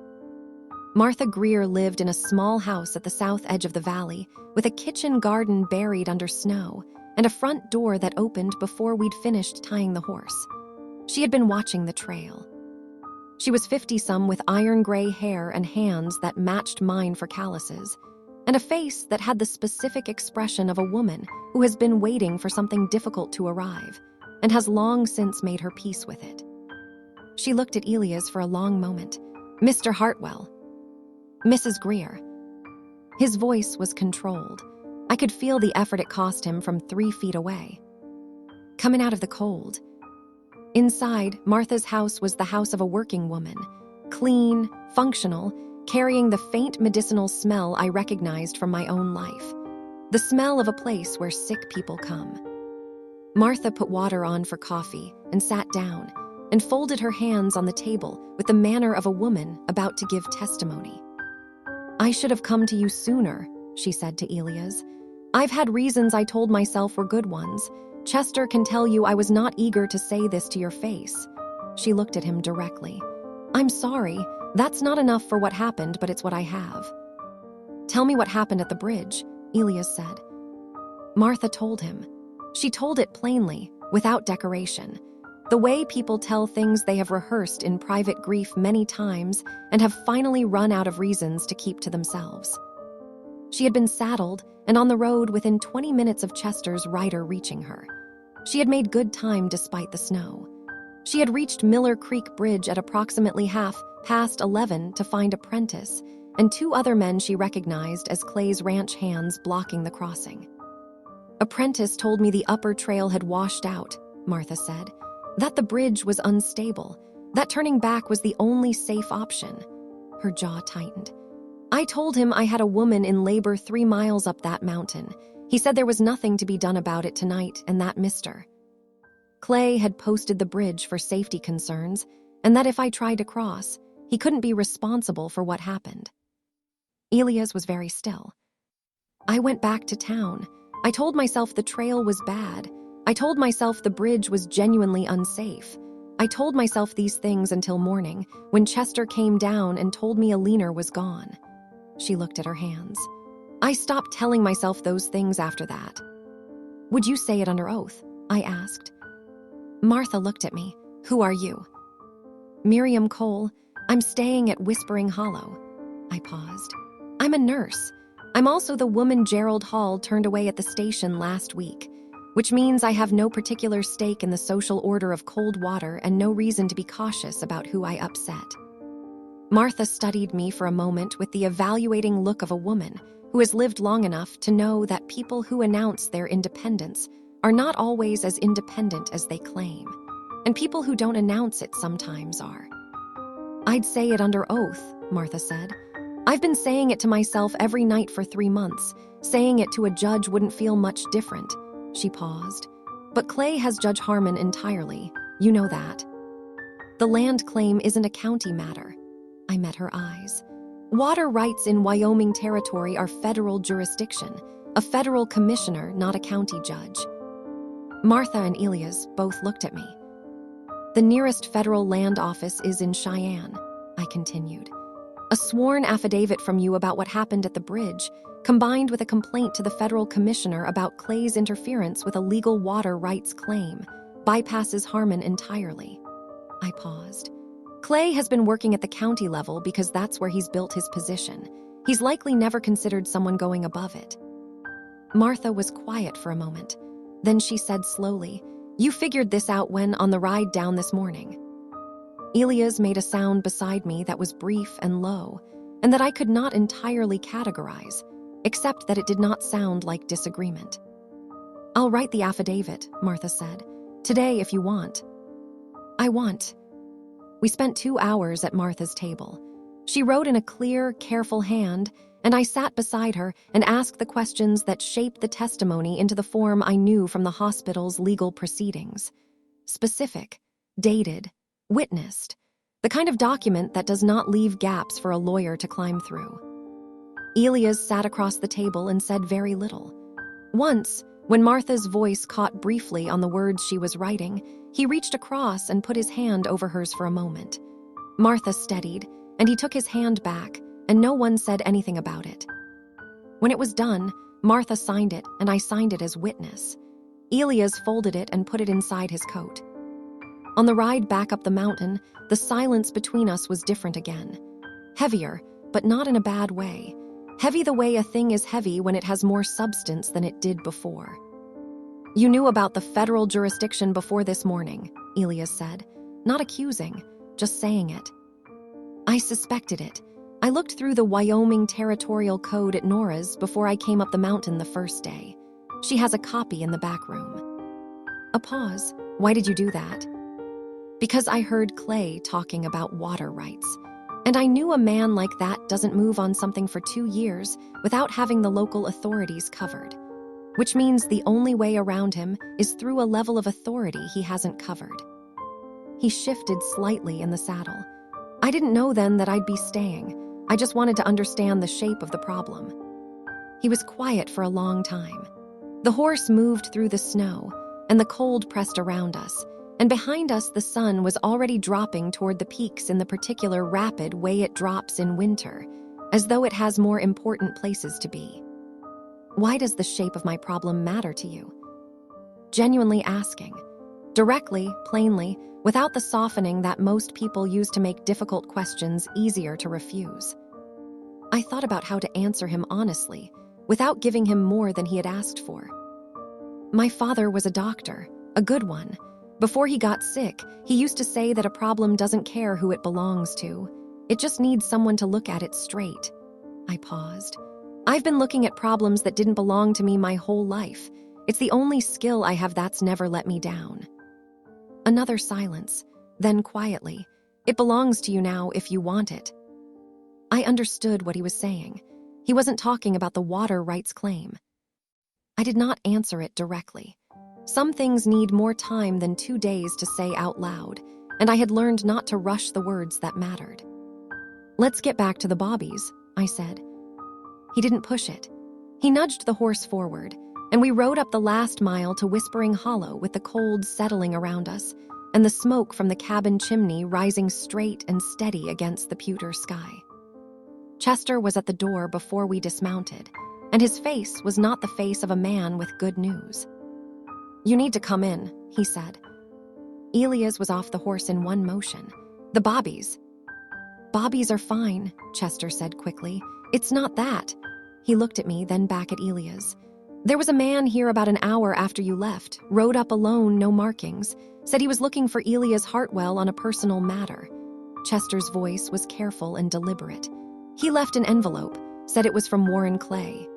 Martha Greer lived in a small house at the south edge of the valley, with a kitchen garden buried under snow and a front door that opened before we'd finished tying the horse. She had been watching the trail. She was 50-some with iron gray hair and hands that matched mine for calluses, and a face that had the specific expression of a woman who has been waiting for something difficult to arrive and has long since made her peace with it. She looked at Elias for a long moment. "Mr. Hartwell." "Mrs. Greer." His voice was controlled. I could feel the effort it cost him from 3 feet away. "Coming out of the cold." Inside, Martha's house was the house of a working woman, clean, functional, carrying the faint medicinal smell I recognized from my own life, the smell of a place where sick people come. Martha put water on for coffee and sat down and folded her hands on the table with the manner of a woman about to give testimony. "I should have come to you sooner," she said to Elias. "I've had reasons I told myself were good ones. Chester can tell you I was not eager to say this to your face." She looked at him directly. "I'm sorry. That's not enough for what happened, but it's what I have." "Tell me what happened at the bridge," Elias said. Martha told him. She told it plainly, without decoration. The way people tell things they have rehearsed in private grief many times and have finally run out of reasons to keep to themselves. She had been saddled and on the road within 20 minutes of Chester's rider reaching her. She had made good time despite the snow. She had reached Miller Creek Bridge at approximately 11:30 to find Apprentice and 2 other men she recognized as Clay's ranch hands blocking the crossing. "Apprentice told me the upper trail had washed out," Martha said. "That the bridge was unstable. That turning back was the only safe option." Her jaw tightened. "I told him I had a woman in labor 3 miles up that mountain. He said there was nothing to be done about it tonight, and that Mr. Clay had posted the bridge for safety concerns, and that if I tried to cross, he couldn't be responsible for what happened." Elias was very still. "I went back to town. I told myself the trail was bad. I told myself the bridge was genuinely unsafe. I told myself these things until morning, when Chester came down and told me Alina was gone." She looked at her hands. "I stopped telling myself those things after that." "Would you say it under oath?" I asked. Martha looked at me. "Who are you?" "Miriam Cole. I'm staying at Whispering Hollow." I paused. "I'm a nurse. I'm also the woman Gerald Hall turned away at the station last week, which means I have no particular stake in the social order of cold water and no reason to be cautious about who I upset." Martha studied me for a moment with the evaluating look of a woman who has lived long enough to know that people who announce their independence are not always as independent as they claim, and people who don't announce it sometimes are. "I'd say it under oath," Martha said. "I've been saying it to myself every night for 3 months. Saying it to a judge wouldn't feel much different." She paused. "But Clay has Judge Harmon entirely. You know that." "The land claim isn't a county matter." I met her eyes. "Water rights in Wyoming Territory are federal jurisdiction. A federal commissioner, not a county judge." Martha and Elias both looked at me. "The nearest federal land office is in Cheyenne," I continued. A sworn affidavit from you about what happened at the bridge, combined with a complaint to the federal commissioner about Clay's interference with a legal water rights claim, bypasses Harmon entirely. I paused. Clay has been working at the county level because that's where he's built his position. He's likely never considered someone going above it. Martha was quiet for a moment. Then she said slowly, "You figured this out when on the ride down this morning." Elias made a sound beside me that was brief and low, and that I could not entirely categorize, except that it did not sound like disagreement. "I'll write the affidavit," Martha said. "Today if you want." "I want." We spent 2 hours at Martha's table. She wrote in a clear, careful hand, and I sat beside her and asked the questions that shaped the testimony into the form I knew from the hospital's legal proceedings. Specific, dated, witnessed, the kind of document that does not leave gaps for a lawyer to climb through. Elias sat across the table and said very little. Once, when Martha's voice caught briefly on the words she was writing, he reached across and put his hand over hers for a moment. Martha steadied, and he took his hand back, and no one said anything about it. When it was done, Martha signed it, and I signed it as witness. Elias folded it and put it inside his coat. On the ride back up the mountain, the silence between us was different again. Heavier, but not in a bad way. Heavy the way a thing is heavy when it has more substance than it did before. "You knew about the federal jurisdiction before this morning," Elias said, not accusing, just saying it. "I suspected it. I looked through the Wyoming Territorial Code at Nora's before I came up the mountain the first day. She has a copy in the back room." A pause. "Why did you do that?" "Because I heard Clay talking about water rights. And I knew a man like that doesn't move on something for 2 years without having the local authorities covered. Which means the only way around him is through a level of authority he hasn't covered." He shifted slightly in the saddle. "I didn't know then that I'd be staying. I just wanted to understand the shape of the problem." He was quiet for a long time. The horse moved through the snow, and the cold pressed around us, and behind us the sun was already dropping toward the peaks in the particular rapid way it drops in winter, as though it has more important places to be. "Why does the shape of my problem matter to you?" Genuinely asking. Directly, plainly, without the softening that most people use to make difficult questions easier to refuse. I thought about how to answer him honestly, without giving him more than he had asked for. "My father was a doctor, a good one. Before he got sick, he used to say that a problem doesn't care who it belongs to. It just needs someone to look at it straight." I paused. "I've been looking at problems that didn't belong to me my whole life. It's the only skill I have that's never let me down." Another silence. Then quietly, "It belongs to you now if you want it." I understood what he was saying. He wasn't talking about the water rights claim. I did not answer it directly. Some things need more time than 2 days to say out loud, and I had learned not to rush the words that mattered. "Let's get back to the bobbies," I said. He didn't push it. He nudged the horse forward, and we rode up the last mile to Whispering Hollow with the cold settling around us and the smoke from the cabin chimney rising straight and steady against the pewter sky. Chester was at the door before we dismounted, and his face was not the face of a man with good news. "You need to come in," he said. Elias was off the horse in one motion. "The bobbies." "Bobbies are fine," Chester said quickly. "It's not that." He looked at me, then back at Elias. "There was a man here about an hour after you left, rode up alone, no markings, said he was looking for Elias Hartwell on a personal matter." Chester's voice was careful and deliberate. "He left an envelope, said it was from Warren Clay."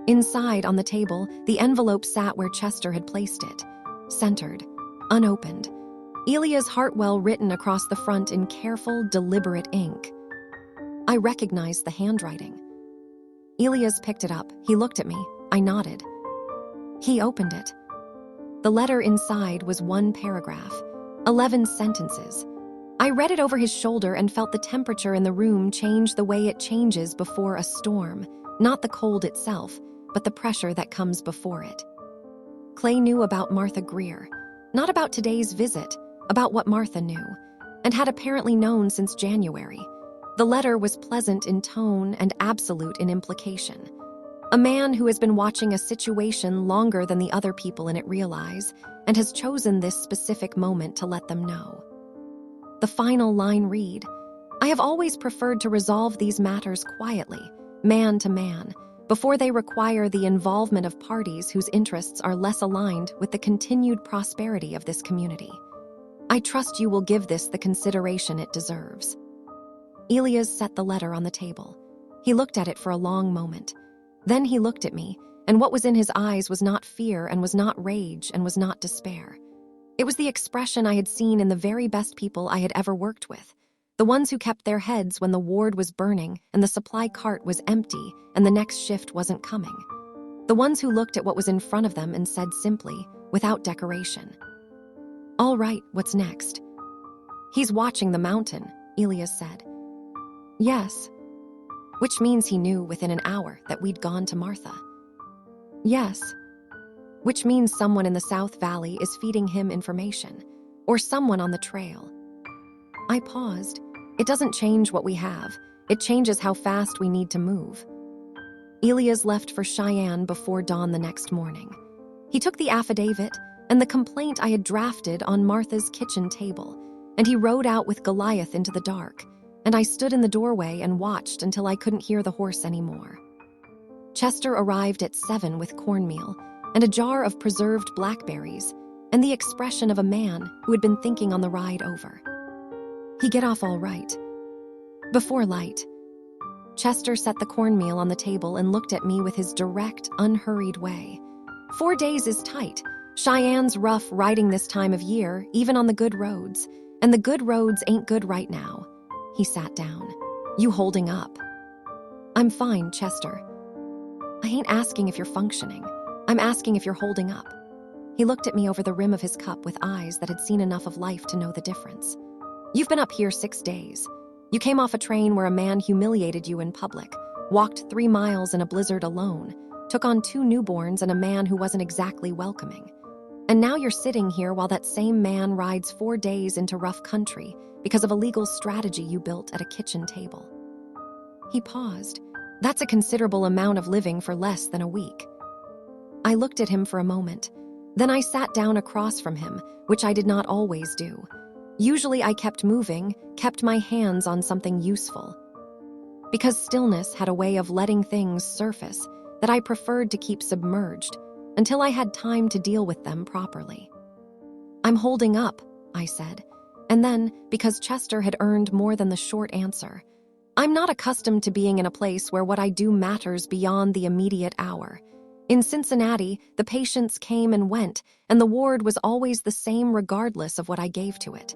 Inside, on the table, the envelope sat where Chester had placed it, centered, unopened. Elias Hartwell written across the front in careful, deliberate ink. I recognized the handwriting. Elias picked it up. He looked at me. I nodded. He opened it. The letter inside was 1 paragraph, 11 sentences. I read it over his shoulder and felt the temperature in the room change the way it changes before a storm, not the cold itself, but the pressure that comes before it. Clay knew about Martha Greer, not about today's visit, about what Martha knew, and had apparently known since January. The letter was pleasant in tone and absolute in implication. A man who has been watching a situation longer than the other people in it realize and has chosen this specific moment to let them know. The final line read, "I have always preferred to resolve these matters quietly, man to man, before they require the involvement of parties whose interests are less aligned with the continued prosperity of this community. I trust you will give this the consideration it deserves." Elias set the letter on the table. He looked at it for a long moment. Then he looked at me, and what was in his eyes was not fear and was not rage and was not despair. It was the expression I had seen in the very best people I had ever worked with, the ones who kept their heads when the ward was burning and the supply cart was empty and the next shift wasn't coming. The ones who looked at what was in front of them and said simply, without decoration, "All right, what's next?" "He's watching the mountain," Elias said. "Yes." "Which means he knew within an hour that we'd gone to Martha." "Yes." "Which means someone in the South Valley is feeding him information, or someone on the trail." I paused. "It doesn't change what we have. It changes how fast we need to move." Elias left for Cheyenne before dawn the next morning. He took the affidavit and the complaint I had drafted on Martha's kitchen table, and he rode out with Goliath into the dark, and I stood in the doorway and watched until I couldn't hear the horse anymore. Chester arrived at 7 with cornmeal and a jar of preserved blackberries and the expression of a man who had been thinking on the ride over. "He get off all right?" "Before light." Chester set the cornmeal on the table and looked at me with his direct, unhurried way. 4 days is tight. Cheyenne's rough riding this time of year, even on the good roads, and the good roads ain't good right now. He sat down. "You holding up?" "I'm fine, Chester." "I ain't asking if you're functioning. I'm asking if you're holding up." He looked at me over the rim of his cup with eyes that had seen enough of life to know the difference. "You've been up here 6 days. You came off a train where a man humiliated you in public, walked 3 miles in a blizzard alone, took on 2 newborns and a man who wasn't exactly welcoming. And now you're sitting here while that same man rides 4 days into rough country because of a legal strategy you built at a kitchen table." He paused. "That's a considerable amount of living for less than a week." I looked at him for a moment. Then I sat down across from him, which I did not always do. Usually I kept moving, kept my hands on something useful. Because stillness had a way of letting things surface that I preferred to keep submerged until I had time to deal with them properly. "I'm holding up," I said. And then, because Chester had earned more than the short answer, "I'm not accustomed to being in a place where what I do matters beyond the immediate hour. In Cincinnati, the patients came and went, and the ward was always the same regardless of what I gave to it."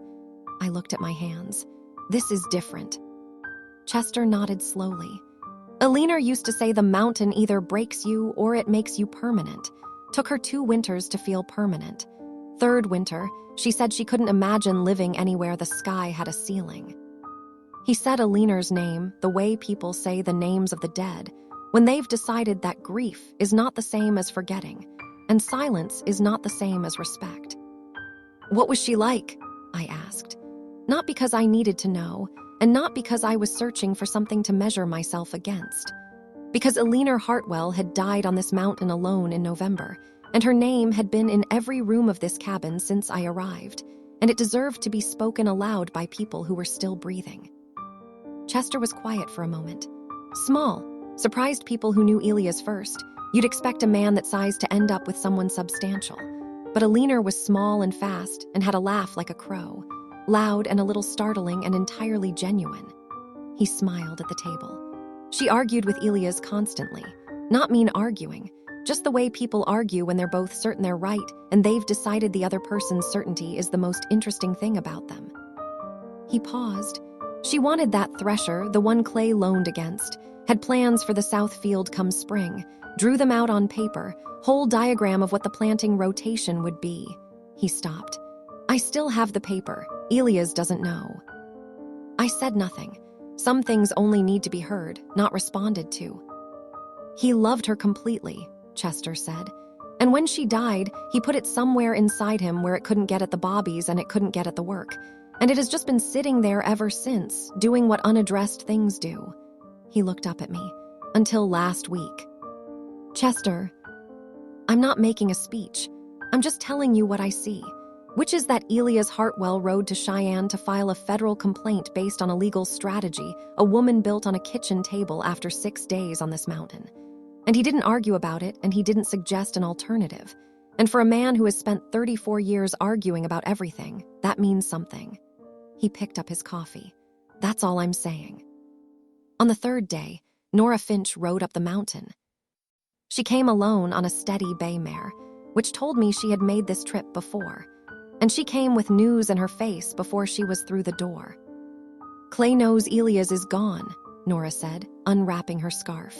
I looked at my hands. "This is different." Chester nodded slowly. "Alina used to say the mountain either breaks you or it makes you permanent. Took her 2 winters to feel permanent. 3rd winter, she said she couldn't imagine living anywhere the sky had a ceiling." He said Alina's name the way people say the names of the dead, when they've decided that grief is not the same as forgetting, and silence is not the same as respect. "What was she like?" I asked. Not because I needed to know, and not because I was searching for something to measure myself against. Because Alina Hartwell had died on this mountain alone in November, and her name had been in every room of this cabin since I arrived, and it deserved to be spoken aloud by people who were still breathing. Chester was quiet for a moment. Small, surprised people who knew Elias first. You'd expect a man that size to end up with someone substantial. But Alina was small and fast and had a laugh like a crow, loud and a little startling and entirely genuine. He smiled at the table. She argued with Elias constantly. Not mean arguing, just the way people argue when they're both certain they're right and they've decided the other person's certainty is the most interesting thing about them. He paused. She wanted that thresher, the one Clay loaned against, had plans for the south field come spring, drew them out on paper, whole diagram of what the planting rotation would be. He stopped. I still have the paper. Elias doesn't know. I said nothing. Some things only need to be heard, not responded to. He loved her completely, Chester said. And when she died, he put it somewhere inside him where it couldn't get at the bobbies and it couldn't get at the work. and it has just been sitting there ever since, doing what unaddressed things do. He looked up at me. Until last week. Chester, I'm not making a speech. I'm just telling you what I see, which is that Elias Hartwell rode to Cheyenne to file a federal complaint based on a legal strategy a woman built on a kitchen table after 6 days on this mountain. And he didn't argue about it, and he didn't suggest an alternative. And for a man who has spent 34 years arguing about everything, that means something. He picked up his coffee. That's all I'm saying. On the third day, Nora Finch rode up the mountain. She came alone on a steady bay mare, which told me she had made this trip before. And she came with news in her face before she was through the door. Clay knows Elias is gone, Nora said, unwrapping her scarf.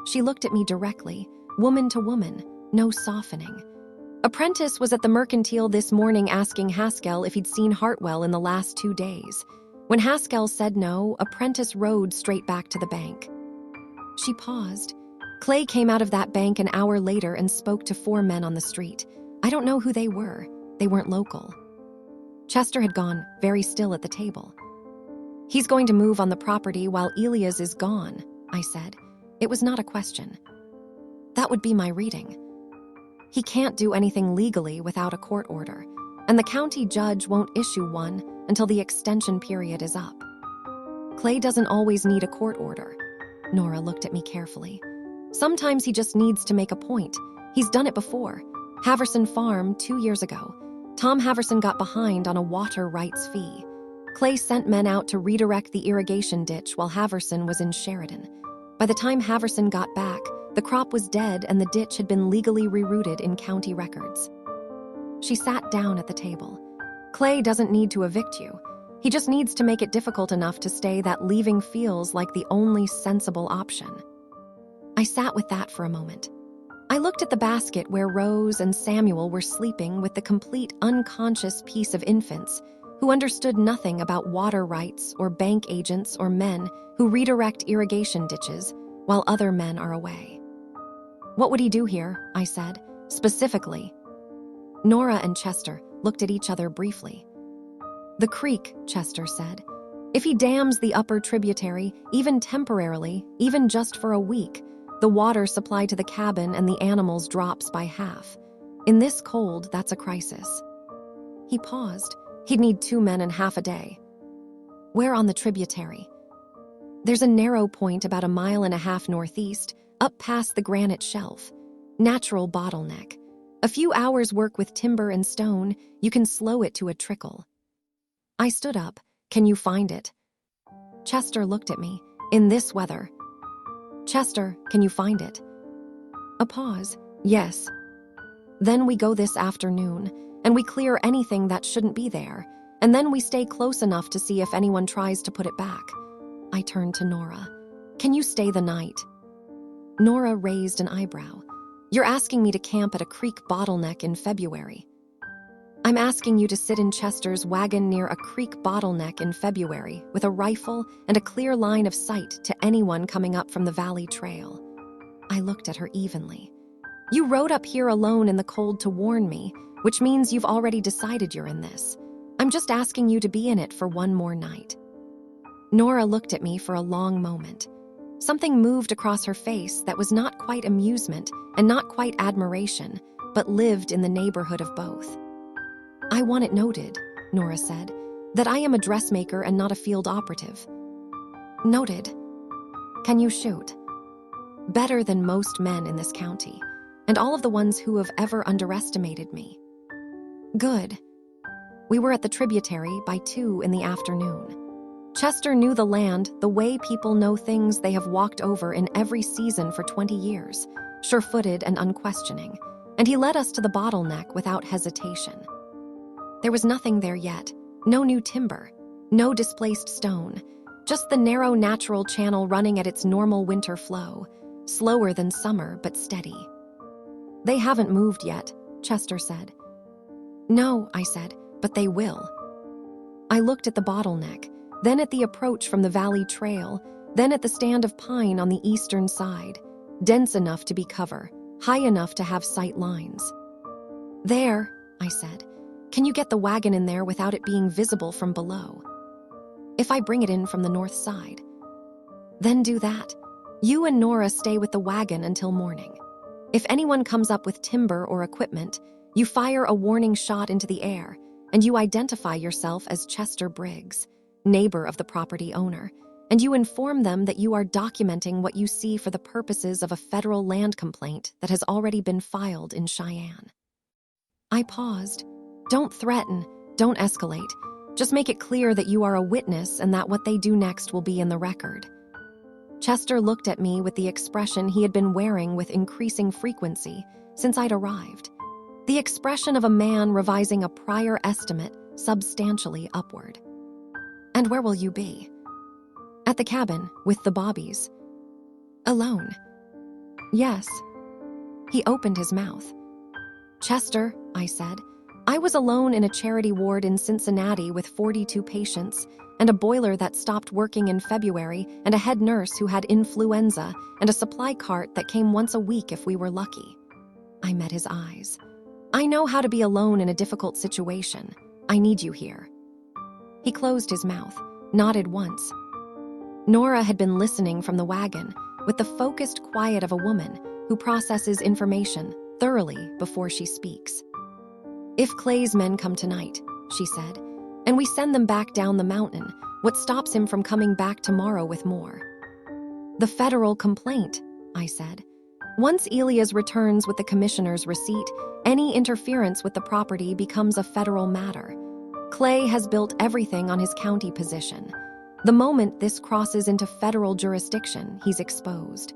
She looked at me directly, woman to woman, no softening. Apprentice was at the Mercantile this morning asking Haskell if he'd seen Hartwell in the last 2 days. When Haskell said no, Apprentice rode straight back to the bank. She paused. Clay came out of that bank an hour later and spoke to 4 men on the street. I don't know who they were. They weren't local. Chester had gone, very still at the table. He's going to move on the property while Elias is gone, I said. It was not a question. That would be my reading. He can't do anything legally without a court order, and the county judge won't issue one until the extension period is up. Clay doesn't always need a court order. Nora looked at me carefully. Sometimes he just needs to make a point. He's done it before. Haverson Farm 2 years ago. Tom Haverson got behind on a water rights fee. Clay sent men out to redirect the irrigation ditch while Haverson was in Sheridan. By the time Haverson got back, the crop was dead and the ditch had been legally rerouted in county records. She sat down at the table. Clay doesn't need to evict you. He just needs to make it difficult enough to stay that leaving feels like the only sensible option. I sat with that for a moment. I looked at the basket where Rose and Samuel were sleeping with the complete unconscious piece of infants who understood nothing about water rights or bank agents or men who redirect irrigation ditches while other men are away. What would he do here? I said, specifically. Nora and Chester looked at each other briefly. The creek, Chester said. If he dams the upper tributary, even temporarily, even just for a week, the water supply to the cabin and the animals drops by half. In this cold, that's a crisis. He paused. He'd need 2 men and half a day. Where on the tributary? There's a narrow point about 1.5 miles northeast, up past the granite shelf. Natural bottleneck. A few hours work with timber and stone, you can slow it to a trickle. I stood up. Can you find it? Chester looked at me. In this weather. Chester, can you find it? A pause. Yes. Then we go this afternoon, and we clear anything that shouldn't be there, and then we stay close enough to see if anyone tries to put it back. I turned to Nora. Can you stay the night? Nora raised an eyebrow. You're asking me to camp at a creek bottleneck in February. I'm asking you to sit in Chester's wagon near a creek bottleneck in February with a rifle and a clear line of sight to anyone coming up from the Valley Trail. I looked at her evenly. You rode up here alone in the cold to warn me, which means you've already decided you're in this. I'm just asking you to be in it for one more night. Nora looked at me for a long moment. Something moved across her face that was not quite amusement and not quite admiration, but lived in the neighborhood of both. I want it noted, Nora said, that I am a dressmaker and not a field operative. Noted. Can you shoot? Better than most men in this county, and all of the ones who have ever underestimated me. Good. We were at the tributary by 2 in the afternoon. Chester knew the land the way people know things they have walked over in every season for 20 years, sure-footed and unquestioning, and he led us to the bottleneck without hesitation. There was nothing there yet, no new timber, no displaced stone, just the narrow natural channel running at its normal winter flow, slower than summer but steady. They haven't moved yet, Chester said. No, I said, but they will. I looked at the bottleneck, then at the approach from the Valley Trail, then at the stand of pine on the eastern side, dense enough to be cover, high enough to have sight lines. There, I said, Can you get the wagon in there without it being visible from below? If I bring it in from the north side? Then do that. You and Nora stay with the wagon until morning. If anyone comes up with timber or equipment, you fire a warning shot into the air, and you identify yourself as Chester Briggs, neighbor of the property owner, and you inform them that you are documenting what you see for the purposes of a federal land complaint that has already been filed in Cheyenne. I paused. Don't threaten, don't escalate. Just make it clear that you are a witness and that what they do next will be in the record. Chester looked at me with the expression he had been wearing with increasing frequency since I'd arrived. The expression of a man revising a prior estimate substantially upward. And where will you be? At the cabin, with the Bobbies. Alone? Yes. He opened his mouth. Chester, I said, I was alone in a charity ward in Cincinnati with 42 patients, and a boiler that stopped working in February, and a head nurse who had influenza, and a supply cart that came once a week if we were lucky. I met his eyes. I know how to be alone in a difficult situation. I need you here. He closed his mouth, nodded once. Nora had been listening from the wagon, with the focused quiet of a woman who processes information thoroughly before she speaks. If Clay's men come tonight, she said, and we send them back down the mountain, what stops him from coming back tomorrow with more? The federal complaint, I said. Once Elias returns with the commissioner's receipt, any interference with the property becomes a federal matter. Clay has built everything on his county position. The moment this crosses into federal jurisdiction, he's exposed.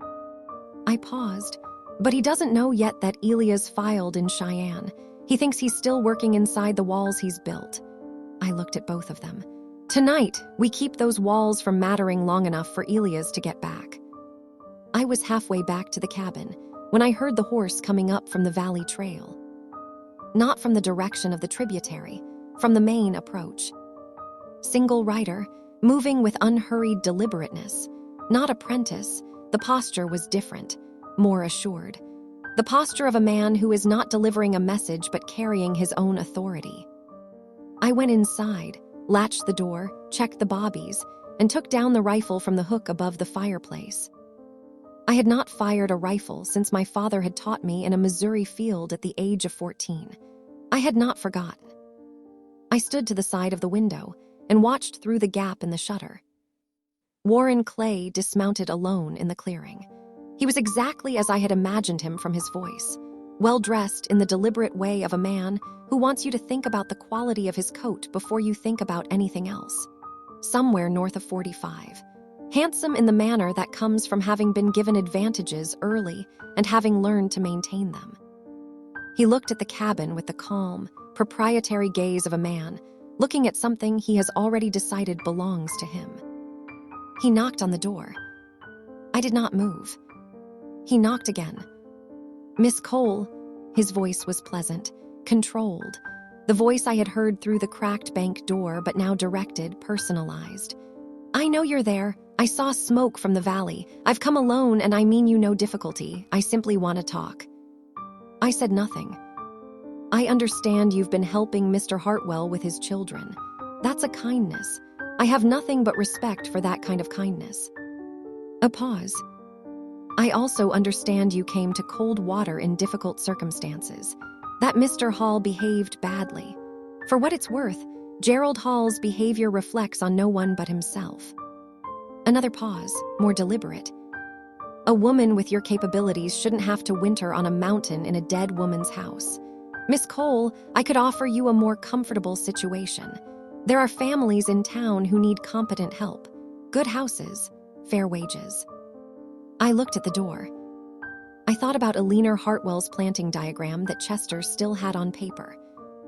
I paused, but he doesn't know yet that Elias filed in Cheyenne. He thinks he's still working inside the walls he's built. I looked at both of them. Tonight, we keep those walls from mattering long enough for Elias to get back. I was halfway back to the cabin when I heard the horse coming up from the valley trail. Not from the direction of the tributary, from the main approach. Single rider, moving with unhurried deliberateness. Not apprentice, the posture was different, more assured. The posture of a man who is not delivering a message but carrying his own authority. I went inside, latched the door, checked the bobbies, and took down the rifle from the hook above the fireplace. I had not fired a rifle since my father had taught me in a Missouri field at the age of 14. I had not forgotten. I stood to the side of the window and watched through the gap in the shutter. Warren Clay dismounted alone in the clearing. He was exactly as I had imagined him from his voice, well-dressed in the deliberate way of a man who wants you to think about the quality of his coat before you think about anything else. Somewhere north of 45. Handsome in the manner that comes from having been given advantages early and having learned to maintain them. He looked at the cabin with the calm, proprietary gaze of a man looking at something he has already decided belongs to him. He knocked on the door. I did not move. He knocked again. Miss Cole, his voice was pleasant, controlled. The voice I had heard through the cracked bank door but now directed, personalized. I know you're there. I saw smoke from the valley. I've come alone and I mean you no difficulty. I simply want to talk. I said nothing. I understand you've been helping Mr. Hartwell with his children. That's a kindness. I have nothing but respect for that kind of kindness. A pause. I also understand you came to cold water in difficult circumstances. That Mr. Hall behaved badly. For what it's worth, Gerald Hall's behavior reflects on no one but himself. Another pause, more deliberate. A woman with your capabilities shouldn't have to winter on a mountain in a dead woman's house. Miss Cole, I could offer you a more comfortable situation. There are families in town who need competent help. Good houses, fair wages. I looked at the door. I thought about Eleanor Hartwell's planting diagram that Chester still had on paper.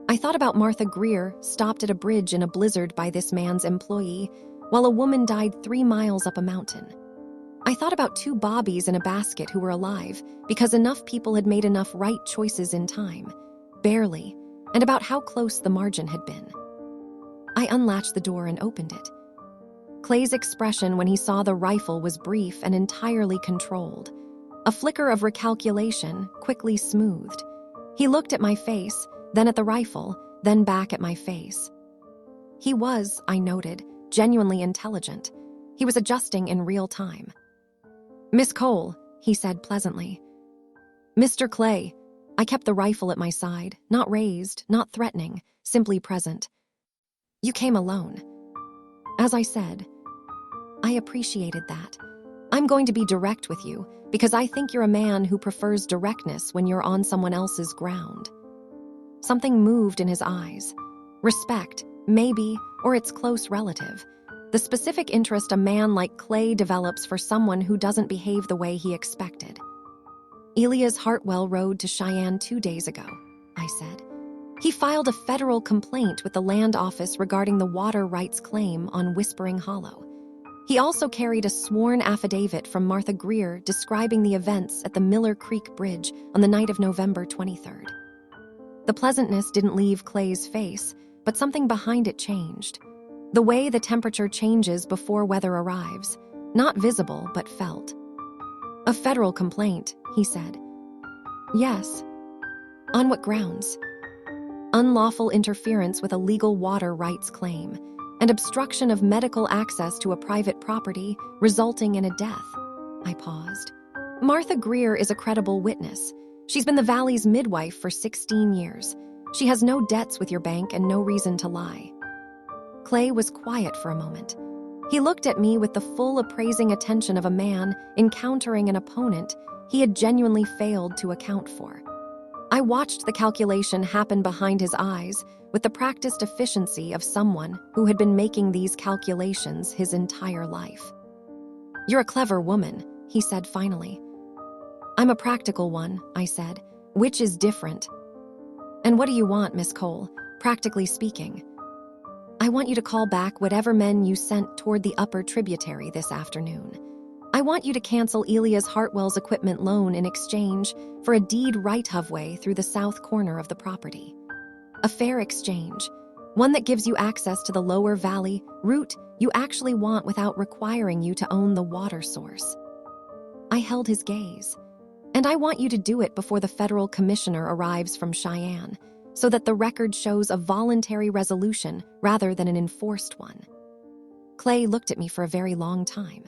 I thought about Martha Greer, stopped at a bridge in a blizzard by this man's employee, while a woman died 3 miles up a mountain. I thought about 2 bobbies in a basket who were alive because enough people had made enough right choices in time, barely, and about how close the margin had been. I unlatched the door and opened it. Clay's expression when he saw the rifle was brief and entirely controlled. A flicker of recalculation, quickly smoothed. He looked at my face, then at the rifle, then back at my face. He was, I noted, genuinely intelligent. He was adjusting in real time. "Miss Cole," he said pleasantly. "Mr. Clay." I kept the rifle at my side, not raised, not threatening, simply present. "You came alone." As I said, "I appreciated that. I'm going to be direct with you because I think you're a man who prefers directness when you're on someone else's ground." Something moved in his eyes. Respect, maybe, or its close relative. The specific interest a man like Clay develops for someone who doesn't behave the way he expected. "Elias Hartwell rode to Cheyenne 2 days ago," I said. "He filed a federal complaint with the land office regarding the water rights claim on Whispering Hollow. He also carried a sworn affidavit from Martha Greer describing the events at the Miller Creek Bridge on the night of November 23rd. The pleasantness didn't leave Clay's face, but something behind it changed. The way the temperature changes before weather arrives, not visible but felt. "A federal complaint," he said. "Yes." "On what grounds?" "Unlawful interference with a legal water rights claim and obstruction of medical access to a private property resulting in a death." I paused. "Martha Greer is a credible witness. She's been the Valley's midwife for 16 years. She has no debts with your bank and no reason to lie." Clay was quiet for a moment. He looked at me with the full appraising attention of a man encountering an opponent he had genuinely failed to account for. I watched the calculation happen behind his eyes with the practiced efficiency of someone who had been making these calculations his entire life. "You're a clever woman," he said finally. "I'm a practical one," I said, "which is different." "And what do you want, Miss Cole, practically speaking?" "I want you to call back whatever men you sent toward the upper tributary this afternoon. I want you to cancel Elias Hartwell's equipment loan in exchange for a deed right-of-way through the south corner of the property. A fair exchange, one that gives you access to the lower valley route you actually want without requiring you to own the water source." I held his gaze. "And I want you to do it before the federal commissioner arrives from Cheyenne, so that the record shows a voluntary resolution rather than an enforced one." Clay looked at me for a very long time.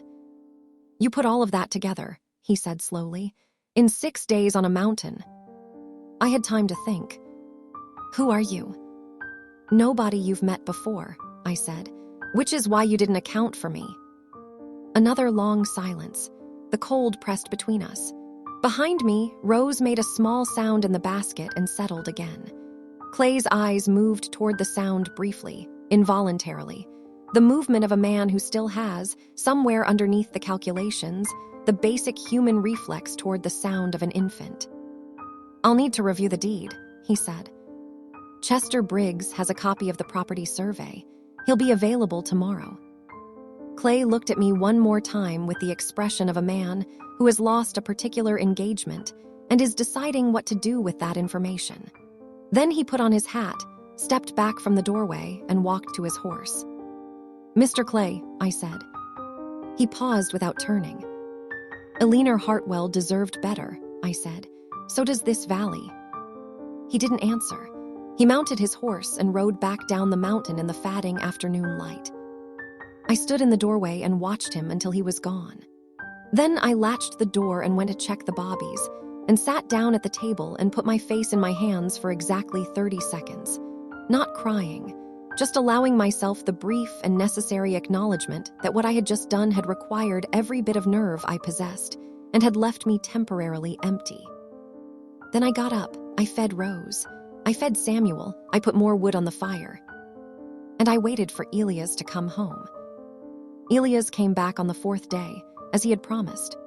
"You put all of that together," he said slowly, "in 6 days on a mountain." I had time to think. "Who are you?" "Nobody you've met before," I said, "which is why you didn't account for me." Another long silence. The cold pressed between us. Behind me, Rose made a small sound in the basket and settled again. Clay's eyes moved toward the sound briefly, involuntarily. The movement of a man who still has, somewhere underneath the calculations, the basic human reflex toward the sound of an infant. "I'll need to review the deed," he said. "Chester Briggs has a copy of the property survey. He'll be available tomorrow." Clay looked at me one more time with the expression of a man who has lost a particular engagement and is deciding what to do with that information. Then he put on his hat, stepped back from the doorway, and walked to his horse. "Mr. Clay," I said. He paused without turning. "Eleanor Hartwell deserved better," I said. "So does this valley." He didn't answer. He mounted his horse and rode back down the mountain in the fading afternoon light. I stood in the doorway and watched him until he was gone. Then I latched the door and went to check the bobbies, and sat down at the table and put my face in my hands for exactly 30 seconds. Not crying, just allowing myself the brief and necessary acknowledgement that what I had just done had required every bit of nerve I possessed and had left me temporarily empty. Then I got up, I fed Rose, I fed Samuel, I put more wood on the fire. And I waited for Elias to come home. Elias came back on the 4th day, as he had promised.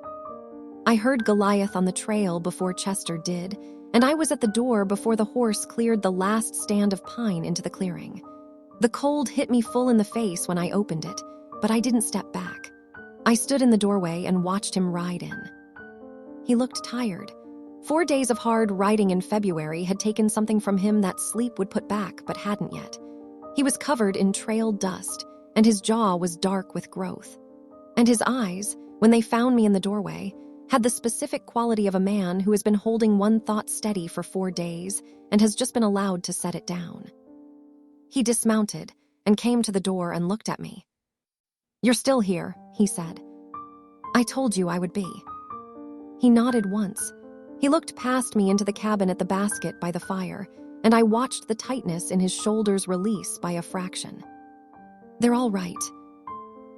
I heard Goliath on the trail before Chester did, and I was at the door before the horse cleared the last stand of pine into the clearing. The cold hit me full in the face when I opened it, but I didn't step back. I stood in the doorway and watched him ride in. He looked tired. 4 days of hard riding in February had taken something from him that sleep would put back, but hadn't yet. He was covered in trail dust, and his jaw was dark with growth. And his eyes, when they found me in the doorway, had the specific quality of a man who has been holding one thought steady for 4 days and has just been allowed to set it down. He dismounted and came to the door and looked at me. "You're still here," he said. "I told you I would be." He nodded once. He looked past me into the cabin at the basket by the fire, and I watched the tightness in his shoulders release by a fraction. "They're all right."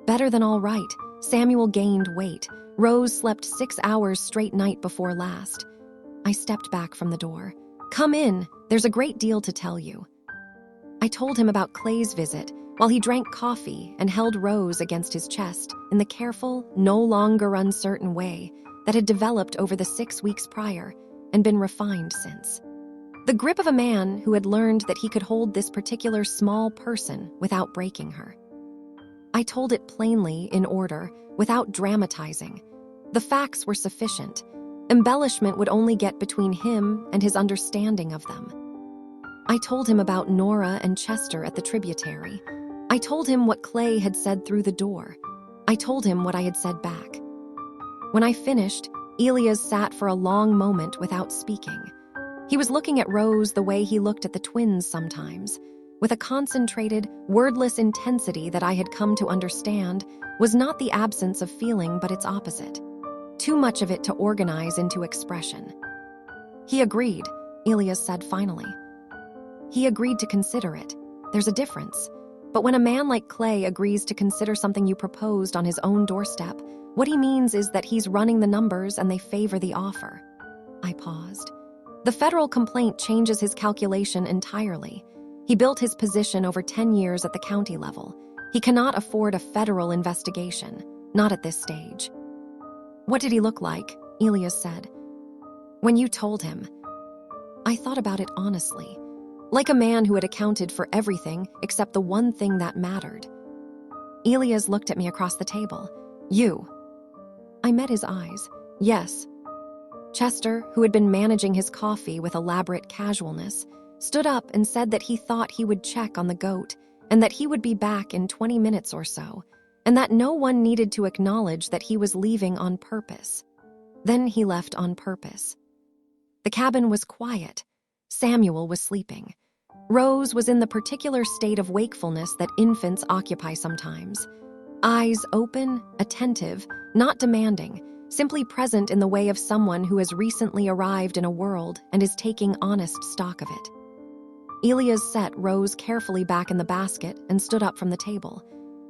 Better than all right. Samuel gained weight. Rose slept 6 hours straight night before last. I stepped back from the door. "Come in. There's a great deal to tell you." I told him about Clay's visit while he drank coffee and held Rose against his chest in the careful, no longer uncertain way that had developed over the 6 weeks prior and been refined since. The grip of a man who had learned that he could hold this particular small person without breaking her. I told it plainly, in order, without dramatizing. The facts were sufficient. Embellishment would only get between him and his understanding of them. I told him about Nora and Chester at the tributary. I told him what Clay had said through the door. I told him what I had said back. When I finished, Elias sat for a long moment without speaking. He was looking at Rose the way he looked at the twins sometimes, with a concentrated, wordless intensity that I had come to understand was not the absence of feeling but its opposite. Too much of it to organize into expression. "He agreed," Elias said finally. "He agreed to consider it. There's a difference. But when a man like Clay agrees to consider something you proposed on his own doorstep, what he means is that he's running the numbers and they favor the offer." I paused. "The federal complaint changes his calculation entirely. He built his position over 10 years at the county level. He cannot afford a federal investigation, not at this stage." "What did he look like?" Elias said. "When you told him." I thought about it honestly. Like a man who had accounted for everything except the one thing that mattered. Elias looked at me across the table. "You." I met his eyes. "Yes." Chester, who had been managing his coffee with elaborate casualness, stood up and said that he thought he would check on the goat and that he would be back in 20 minutes or so, and that no one needed to acknowledge that he was leaving on purpose. Then he left on purpose. The cabin was quiet. Samuel was sleeping. Rose was in the particular state of wakefulness that infants occupy sometimes. Eyes open, attentive, not demanding, simply present in the way of someone who has recently arrived in a world and is taking honest stock of it. Elias set Rose carefully back in the basket and stood up from the table.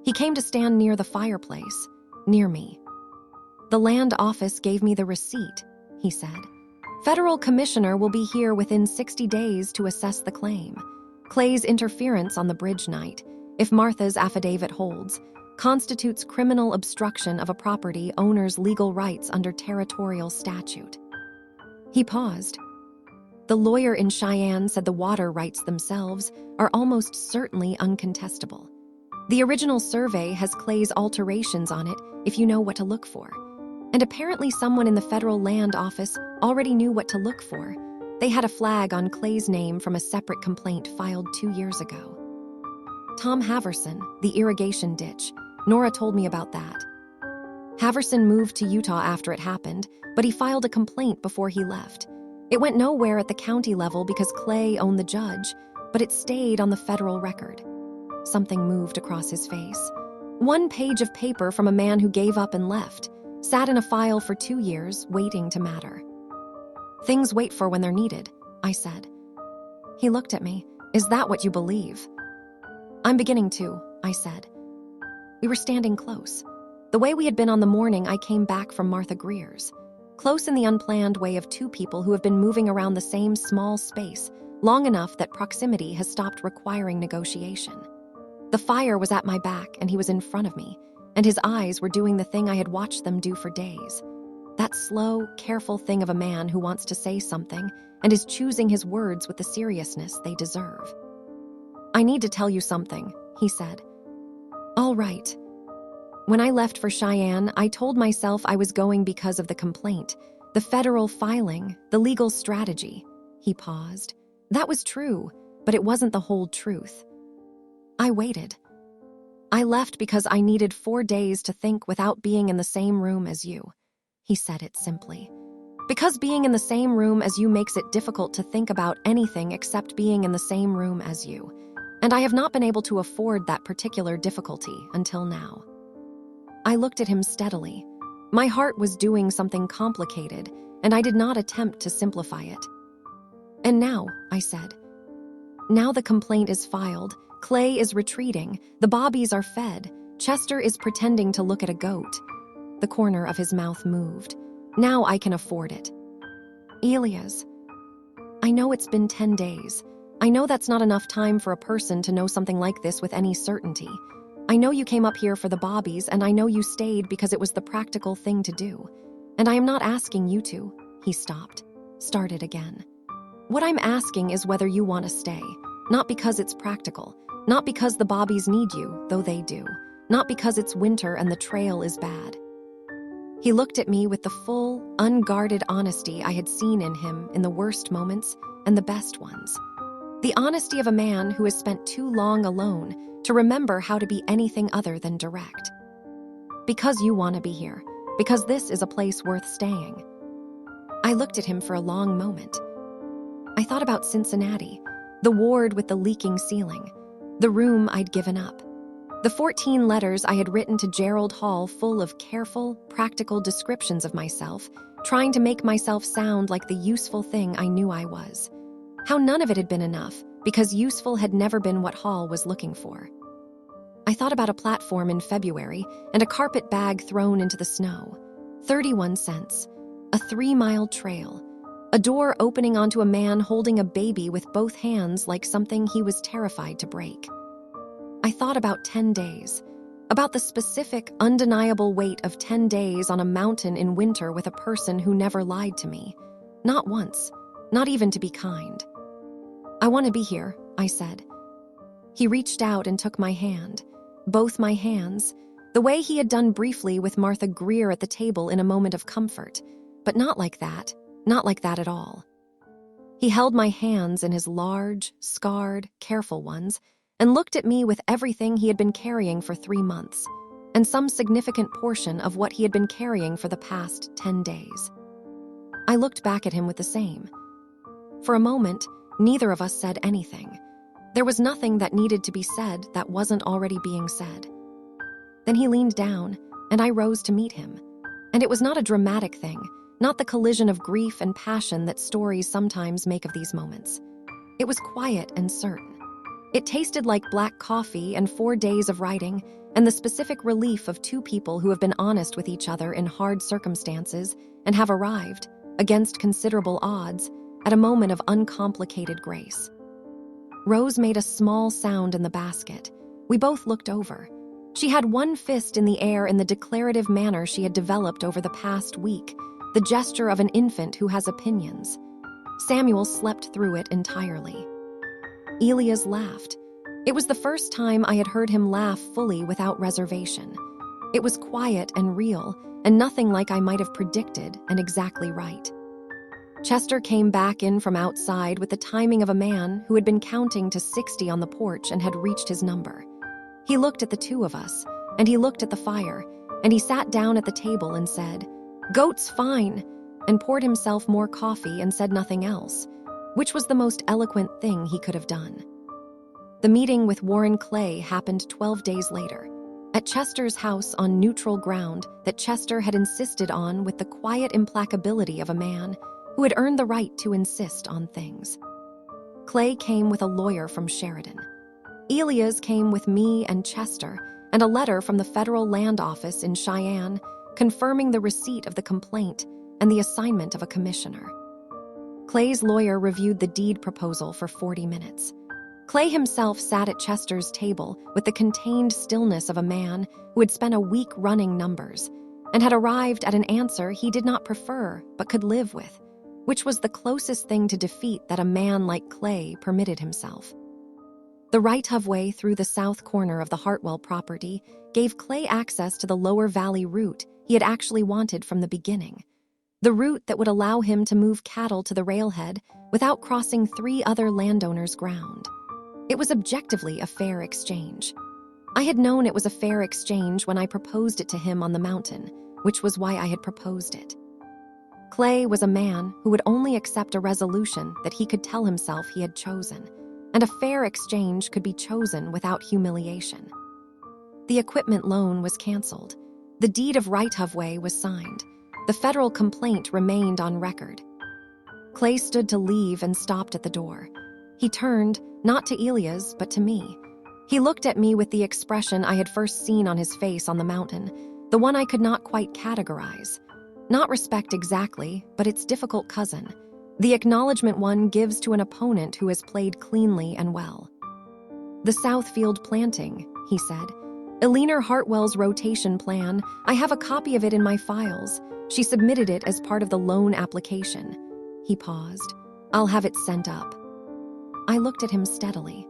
He came to stand near the fireplace, near me. "The land office gave me the receipt," he said. "Federal commissioner will be here within 60 days to assess the claim. Clay's interference on the bridge night, if Martha's affidavit holds, constitutes criminal obstruction of a property owner's legal rights under territorial statute." He paused. "The lawyer in Cheyenne said the water rights themselves are almost certainly uncontestable. The original survey has Clay's alterations on it if you know what to look for. And apparently someone in the federal land office already knew what to look for. They had a flag on Clay's name from a separate complaint filed 2 years ago. Tom Haverson, the irrigation ditch. Nora told me about that. Haverson moved to Utah after it happened, but he filed a complaint before he left. It went nowhere at the county level because Clay owned the judge, but it stayed on the federal record." Something moved across his face. "1 page of paper from a man who gave up and left. Sat in a file for 2 years, waiting to matter." "Things wait for when they're needed," I said. He looked at me. "Is that what you believe?" "I'm beginning to," I said. We were standing close. The way we had been on the morning I came back from Martha Greer's. Close in the unplanned way of 2 people who have been moving around the same small space long enough that proximity has stopped requiring negotiation. The fire was at my back and he was in front of me, and his eyes were doing the thing I had watched them do for days. That slow, careful thing of a man who wants to say something and is choosing his words with the seriousness they deserve. "I need to tell you something," he said. "All right." When I left for Cheyenne, I told myself I was going because of the complaint, the federal filing, the legal strategy. He paused. That was true, but it wasn't the whole truth. I waited. "I left because I needed 4 days to think without being in the same room as you." He said it simply. "Because being in the same room as you makes it difficult to think about anything except being in the same room as you. and I have not been able to afford that particular difficulty until now. I looked at him steadily. My heart was doing something complicated, and I did not attempt to simplify it. And now, I said, now the complaint is filed, Clay is retreating, the bobbies are fed, Chester is pretending to look at a goat. The corner of his mouth moved. Now I can afford it. Elias, I know it's been 10 days. I know that's not enough time for a person to know something like this with any certainty. I know you came up here for the bobbies, and I know you stayed because it was the practical thing to do. And I am not asking you to. He stopped, started again. What I'm asking is whether you want to stay, not because it's practical, not because the bobbies need you, though they do, not because it's winter and the trail is bad. He looked at me with the full, unguarded honesty I had seen in him in the worst moments and the best ones. The honesty of a man who has spent too long alone to remember how to be anything other than direct. Because you want to be here, because this is a place worth staying. I looked at him for a long moment. I thought about Cincinnati, the ward with the leaking ceiling, the room I'd given up, the 14 letters I had written to Gerald Hall full of careful, practical descriptions of myself, trying to make myself sound like the useful thing I knew I was. How none of it had been enough, because useful had never been what Hall was looking for. I thought about a platform in February and a carpet bag thrown into the snow. 31 cents. A 3-mile trail. A door opening onto a man holding a baby with both hands like something he was terrified to break. I thought about 10 days. About the specific, undeniable weight of 10 days on a mountain in winter with a person who never lied to me. Not once. Not even to be kind. I want to be here, I said. He reached out and took my hand. Both my hands. The way he had done briefly with Martha Greer at the table in a moment of comfort. But not like that. Not like that at all. He held my hands in his large, scarred, careful ones, and looked at me with everything he had been carrying for 3 months, and some significant portion of what he had been carrying for the past 10 days. I looked back at him with the same. For a moment, neither of us said anything. There was nothing that needed to be said that wasn't already being said. Then he leaned down, and I rose to meet him. And it was not a dramatic thing, not the collision of grief and passion that stories sometimes make of these moments. It was quiet and certain. It tasted like black coffee and 4 days of writing, and the specific relief of 2 people who have been honest with each other in hard circumstances and have arrived, against considerable odds, at a moment of uncomplicated grace. Rose made a small sound in the basket. We both looked over. She had one fist in the air in the declarative manner she had developed over the past week, the gesture of an infant who has opinions. Samuel slept through it entirely. Elias laughed. It was the first time I had heard him laugh fully without reservation. It was quiet and real, and nothing like I might have predicted and exactly right. Chester came back in from outside with the timing of a man who had been counting to 60 on the porch and had reached his number. He looked at the 2 of us, and he looked at the fire, and he sat down at the table and said, "Goat's fine," and poured himself more coffee and said nothing else, which was the most eloquent thing he could have done. The meeting with Warren Clay happened 12 days later, at Chester's house on neutral ground that Chester had insisted on with the quiet implacability of a man who had earned the right to insist on things. Clay came with a lawyer from Sheridan. Elias came with me and Chester, and a letter from the federal land office in Cheyenne confirming the receipt of the complaint and the assignment of a commissioner. Clay's lawyer reviewed the deed proposal for 40 minutes. Clay himself sat at Chester's table with the contained stillness of a man who had spent a week running numbers and had arrived at an answer he did not prefer but could live with, which was the closest thing to defeat that a man like Clay permitted himself. The right-of way through the south corner of the Hartwell property gave Clay access to the lower valley route he had actually wanted from the beginning, the route that would allow him to move cattle to the railhead without crossing 3 other landowners' ground. It was objectively a fair exchange. I had known it was a fair exchange when I proposed it to him on the mountain, which was why I had proposed it. Clay was a man who would only accept a resolution that he could tell himself he had chosen, and a fair exchange could be chosen without humiliation. The equipment loan was canceled. The deed of right-of-way was signed. The federal complaint remained on record. Clay stood to leave and stopped at the door. He turned, not to Elias, but to me. He looked at me with the expression I had first seen on his face on the mountain, the one I could not quite categorize. Not respect exactly, but its difficult cousin. The acknowledgement one gives to an opponent who has played cleanly and well. "The Southfield planting," he said. "Eleanor Hartwell's rotation plan. I have a copy of it in my files. She submitted it as part of the loan application." He paused. "I'll have it sent up." I looked at him steadily.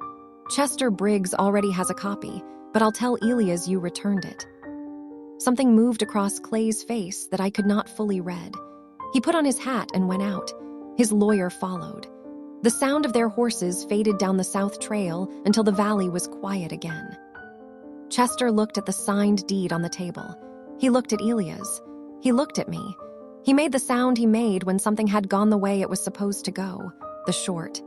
"Chester Briggs already has a copy, but I'll tell Elias you returned it." Something moved across Clay's face that I could not fully read. He put on his hat and went out. His lawyer followed. The sound of their horses faded down the south trail until the valley was quiet again. Chester looked at the signed deed on the table. He looked at Elias. He looked at me. He made the sound he made when something had gone the way it was supposed to go, the short,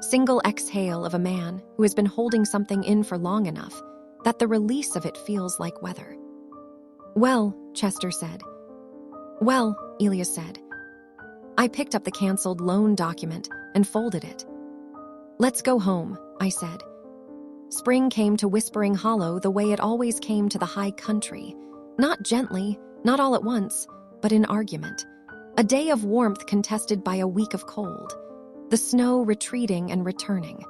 single exhale of a man who has been holding something in for long enough that the release of it feels like weather. "Well," Chester said. "Well," Elias said. I picked up the canceled loan document and folded it. "Let's go home," I said. Spring came to Whispering Hollow the way it always came to the high country. Not gently, not all at once, but in argument. A day of warmth contested by a week of cold. The snow retreating and returning.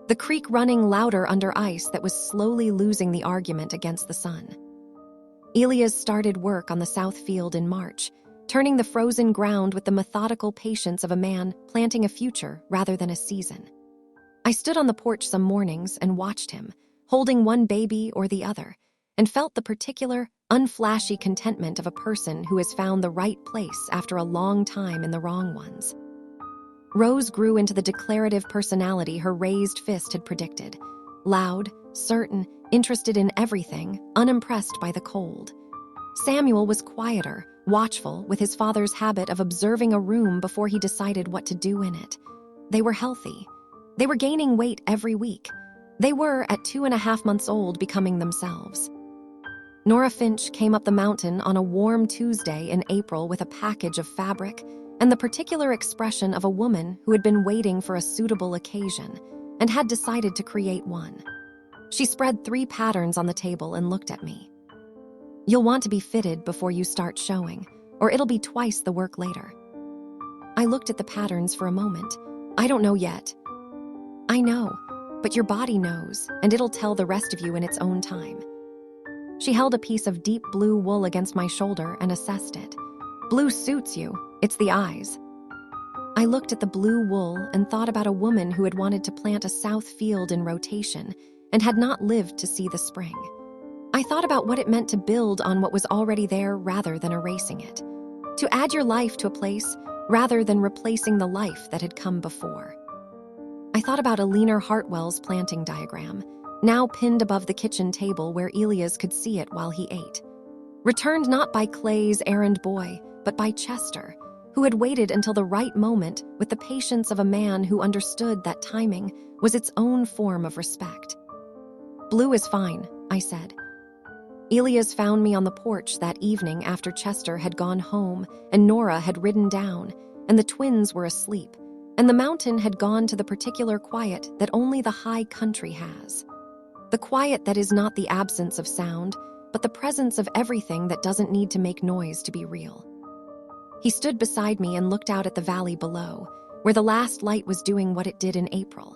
The creek running louder under ice that was slowly losing the argument against the sun. Elias started work on the South Field in March, turning the frozen ground with the methodical patience of a man planting a future rather than a season. I stood on the porch some mornings and watched him, holding one baby or the other, and felt the particular, unflashy contentment of a person who has found the right place after a long time in the wrong ones. Rose grew into the declarative personality her raised fist had predicted. Loud, certain, interested in everything, unimpressed by the cold. Samuel was quieter, watchful, with his father's habit of observing a room before he decided what to do in it. They were healthy. They were gaining weight every week. They were, at 2.5 months old, becoming themselves. Nora Finch came up the mountain on a warm Tuesday in April with a package of fabric and the particular expression of a woman who had been waiting for a suitable occasion and had decided to create one. She spread 3 patterns on the table and looked at me. "You'll want to be fitted before you start showing, or it'll be twice the work later." I looked at the patterns for a moment. "I don't know yet." "I know, but your body knows, and it'll tell the rest of you in its own time." She held a piece of deep blue wool against my shoulder and assessed it. "Blue suits you. It's the eyes." I looked at the blue wool and thought about a woman who had wanted to plant a south field in rotation and had not lived to see the spring. I thought about what it meant to build on what was already there rather than erasing it. To add your life to a place rather than replacing the life that had come before. I thought about Eleanor Hartwell's planting diagram, now pinned above the kitchen table where Elias could see it while he ate. Returned not by Clay's errand boy, but by Chester, who had waited until the right moment with the patience of a man who understood that timing was its own form of respect. "Blue is fine," I said. Elias found me on the porch that evening after Chester had gone home and Nora had ridden down, and the twins were asleep, and the mountain had gone to the particular quiet that only the high country has. The quiet that is not the absence of sound, but the presence of everything that doesn't need to make noise to be real. He stood beside me and looked out at the valley below, where the last light was doing what it did in April.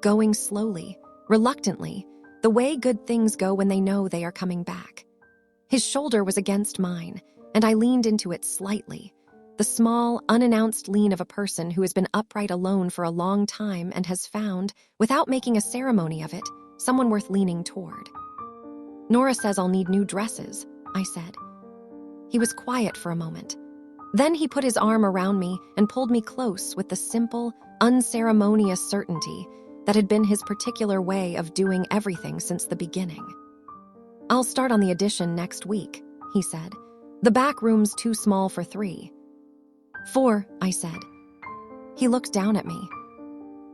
Going slowly, reluctantly, the way good things go when they know they are coming back. His shoulder was against mine, and I leaned into it slightly. The small, unannounced lean of a person who has been upright alone for a long time and has found, without making a ceremony of it, someone worth leaning toward. "Nora says I'll need new dresses," I said. He was quiet for a moment. Then he put his arm around me and pulled me close with the simple, unceremonious certainty that had been his particular way of doing everything since the beginning. "I'll start on the addition next week," he said. "The back room's too small for 3. 4, I said. He looked down at me.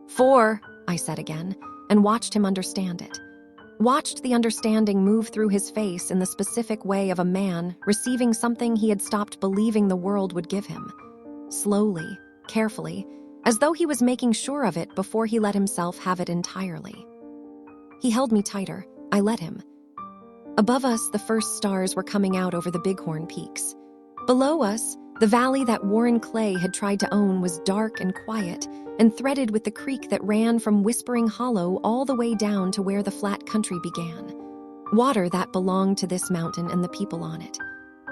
4, I said again, and watched him understand it. Watched the understanding move through his face in the specific way of a man receiving something he had stopped believing the world would give him. Slowly, carefully, as though he was making sure of it before he let himself have it entirely. He held me tighter. I let him. Above us, the first stars were coming out over the Bighorn Peaks. Below us, the valley that Warren Clay had tried to own was dark and quiet and threaded with the creek that ran from Whispering Hollow all the way down to where the flat country began. Water that belonged to this mountain and the people on it,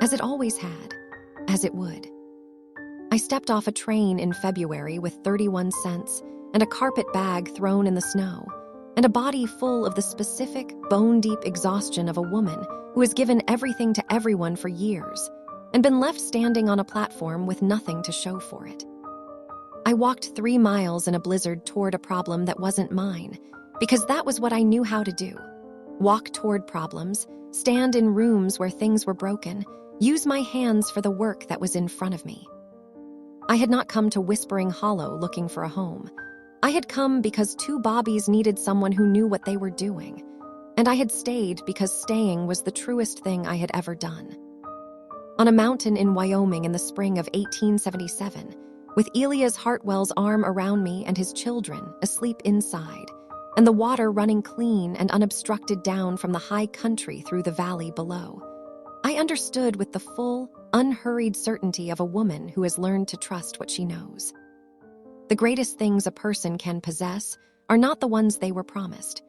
as it always had, as it would. I stepped off a train in February with 31 cents and a carpet bag thrown in the snow, and a body full of the specific, bone-deep exhaustion of a woman who has given everything to everyone for years and been left standing on a platform with nothing to show for it. I walked 3 miles in a blizzard toward a problem that wasn't mine, because that was what I knew how to do. Walk toward problems, stand in rooms where things were broken, use my hands for the work that was in front of me. I had not come to Whispering Hollow looking for a home. I had come because 2 bobbies needed someone who knew what they were doing, and I had stayed because staying was the truest thing I had ever done. On a mountain in Wyoming in the spring of 1877, with Elias Hartwell's arm around me and his children asleep inside, and the water running clean and unobstructed down from the high country through the valley below, I understood with the full, unhurried certainty of a woman who has learned to trust what she knows. The greatest things a person can possess are not the ones they were promised.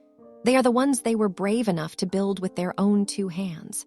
They are the ones they were brave enough to build with their own 2 hands.